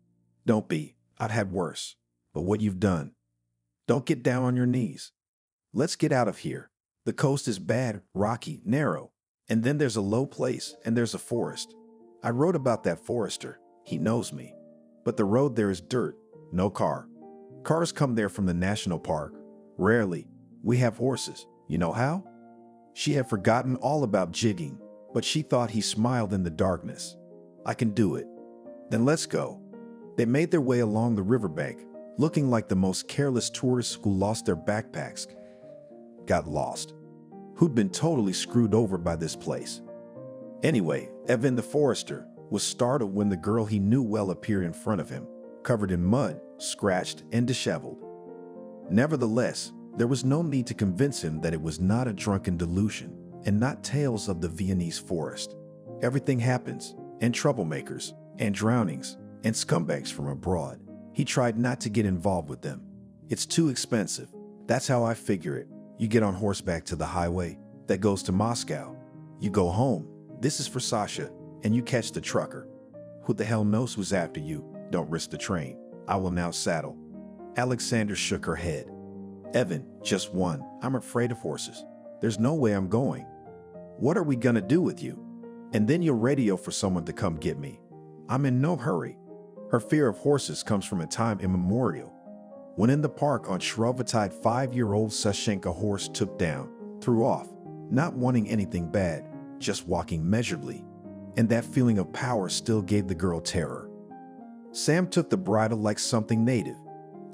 "Don't be. I'd had worse. But what you've done. Don't get down on your knees. Let's get out of here. The coast is bad, rocky, narrow. And then there's a low place, and there's a forest. I wrote about that forester. He knows me. But the road there is dirt. No car. Cars come there from the national park. Rarely. We have horses. You know how?" She had forgotten all about jigging, but she thought he smiled in the darkness. "I can do it." "Then let's go." They made their way along the riverbank, looking like the most careless tourists who lost their backpacks. Got lost. Who'd been totally screwed over by this place. Anyway, Evan the forester was startled when the girl he knew well appeared in front of him, covered in mud, scratched, and disheveled. Nevertheless, there was no need to convince him that it was not a drunken delusion and not tales of the Viennese forest. Everything happens, and troublemakers, and drownings, and scumbags from abroad. He tried not to get involved with them. It's too expensive. That's how I figure it. You get on horseback to the highway that goes to Moscow. You go home. This is for Sasha, and you catch the trucker. Who the hell knows who's after you? Don't risk the train. I will now saddle. Alexander shook her head. "Evan, just one. I'm afraid of horses. There's no way I'm going." "What are we gonna do with you?" "And then you'll radio for someone to come get me." "I'm in no hurry." Her fear of horses comes from a time immemorial. When in the park on Shrovetide, 5-year-old Sashenka horse took down, threw off, not wanting anything bad, just walking measurably. And that feeling of power still gave the girl terror. Sam took the bridle like something native,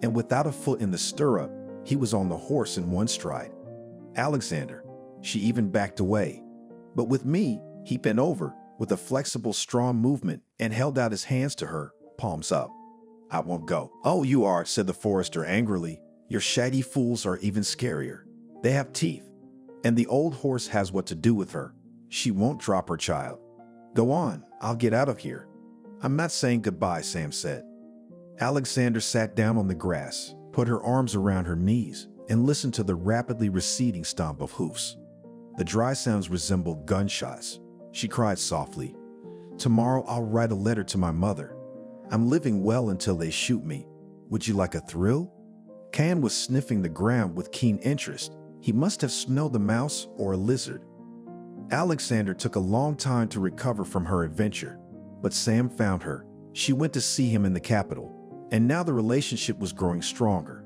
and without a foot in the stirrup, he was on the horse in one stride. Alexander, she even backed away. But with me, he bent over with a flexible, strong movement and held out his hands to her, palms up. "I won't go." "Oh, you are," said the forester angrily. "Your shaggy fools are even scarier. They have teeth. And the old horse has what to do with her. She won't drop her child." "Go on, I'll get out of here." "I'm not saying goodbye," Sam said. Alexander sat down on the grass, put her arms around her knees, and listened to the rapidly receding stomp of hoofs. The dry sounds resembled gunshots. She cried softly. "Tomorrow I'll write a letter to my mother. I'm living well until they shoot me. Would you like a thrill?" Can was sniffing the ground with keen interest. He must have smelled a mouse or a lizard. Alexander took a long time to recover from her adventure, but Sam found her. She went to see him in the capital, and now the relationship was growing stronger.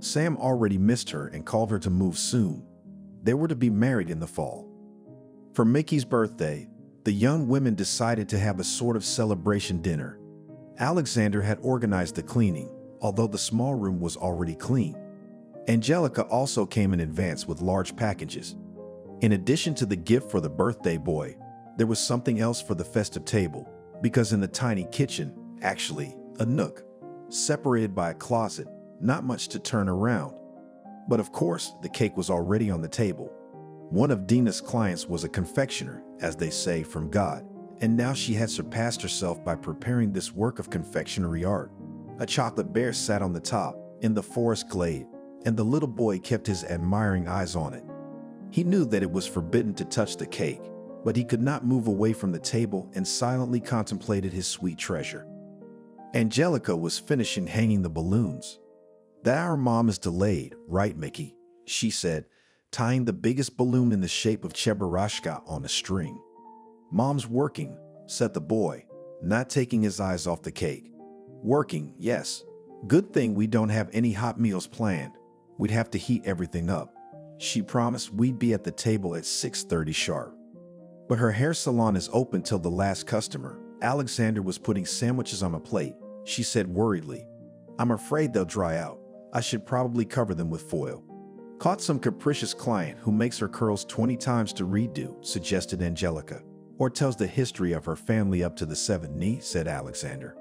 Sam already missed her and called her to move soon. They were to be married in the fall. For Mickey's birthday, the young women decided to have a sort of celebration dinner. Alexander had organized the cleaning, although the small room was already clean. Angelica also came in advance with large packages. In addition to the gift for the birthday boy, there was something else for the festive table, because in the tiny kitchen, actually, a nook, separated by a closet, not much to turn around. But of course, the cake was already on the table. One of Dina's clients was a confectioner, as they say, from God, and now she had surpassed herself by preparing this work of confectionery art. A chocolate bear sat on the top, in the forest glade, and the little boy kept his admiring eyes on it. He knew that it was forbidden to touch the cake, but he could not move away from the table and silently contemplated his sweet treasure. Angelica was finishing hanging the balloons. "That our mom is delayed, right, Mickey?" she said, tying the biggest balloon in the shape of Cheburashka on a string. "Mom's working," said the boy, not taking his eyes off the cake. "Working, yes. Good thing we don't have any hot meals planned. We'd have to heat everything up. She promised we'd be at the table at 6:30 sharp. But her hair salon is open till the last customer." Alexander was putting sandwiches on a plate. She said worriedly, "I'm afraid they'll dry out. I should probably cover them with foil." Caught some capricious client who makes her curls 20 times to redo, suggested Angelica. Or tells the history of her family up to the 7th, said Alexander.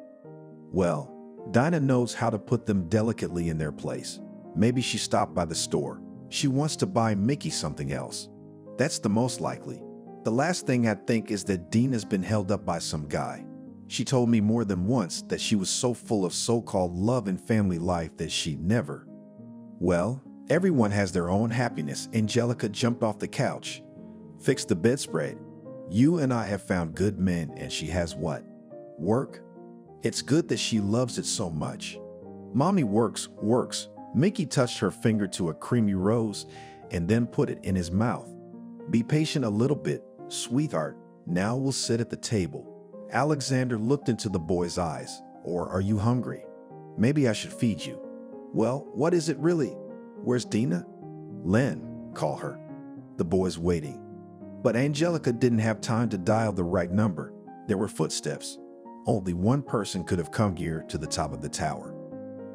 Well, Dinah knows how to put them delicately in their place. Maybe she stopped by the store. She wants to buy Mickey something else. That's the most likely. The last thing I think is that Dina's been held up by some guy. She told me more than once that she was so full of so-called love and family life that she'd never. Well, everyone has their own happiness. Angelica jumped off the couch, fixed the bedspread. You and I have found good men, and she has what? Work? It's good that she loves it so much. Mommy works. Mickey touched her finger to a creamy rose and then put it in his mouth. Be patient a little bit, sweetheart. Now we'll sit at the table. Alexander looked into the boy's eyes. Or are you hungry? Maybe I should feed you. Well, what is it really? Where's Dina? Len, call her. The boy's waiting. But Angelica didn't have time to dial the right number. There were footsteps. Only one person could have come here to the top of the tower.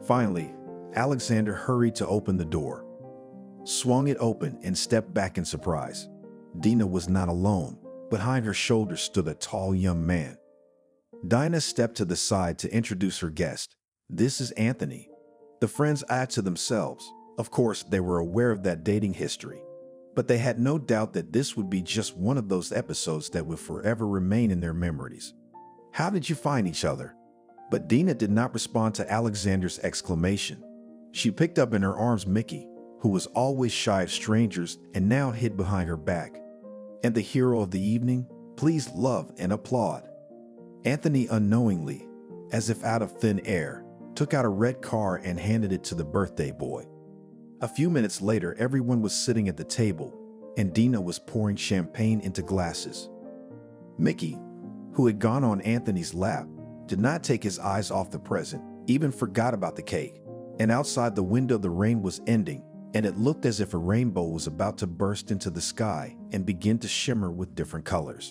Finally, Alexander hurried to open the door, swung it open, and stepped back in surprise. Dina was not alone. Behind her shoulder stood a tall young man. Dinah stepped to the side to introduce her guest. This is Anthony. The friends eyed to themselves. Of course, they were aware of that dating history, but they had no doubt that this would be just one of those episodes that would forever remain in their memories. How did you find each other? But Dina did not respond to Alexander's exclamation. She picked up in her arms Mickey, who was always shy of strangers and now hid behind her back. And the hero of the evening, please love and applaud. Anthony unknowingly, as if out of thin air, took out a red card and handed it to the birthday boy. A few minutes later, everyone was sitting at the table, and Dina was pouring champagne into glasses. Mickey, who had gone on Anthony's lap, did not take his eyes off the present, even forgot about the cake. And outside the window, the rain was ending, and it looked as if a rainbow was about to burst into the sky and begin to shimmer with different colors.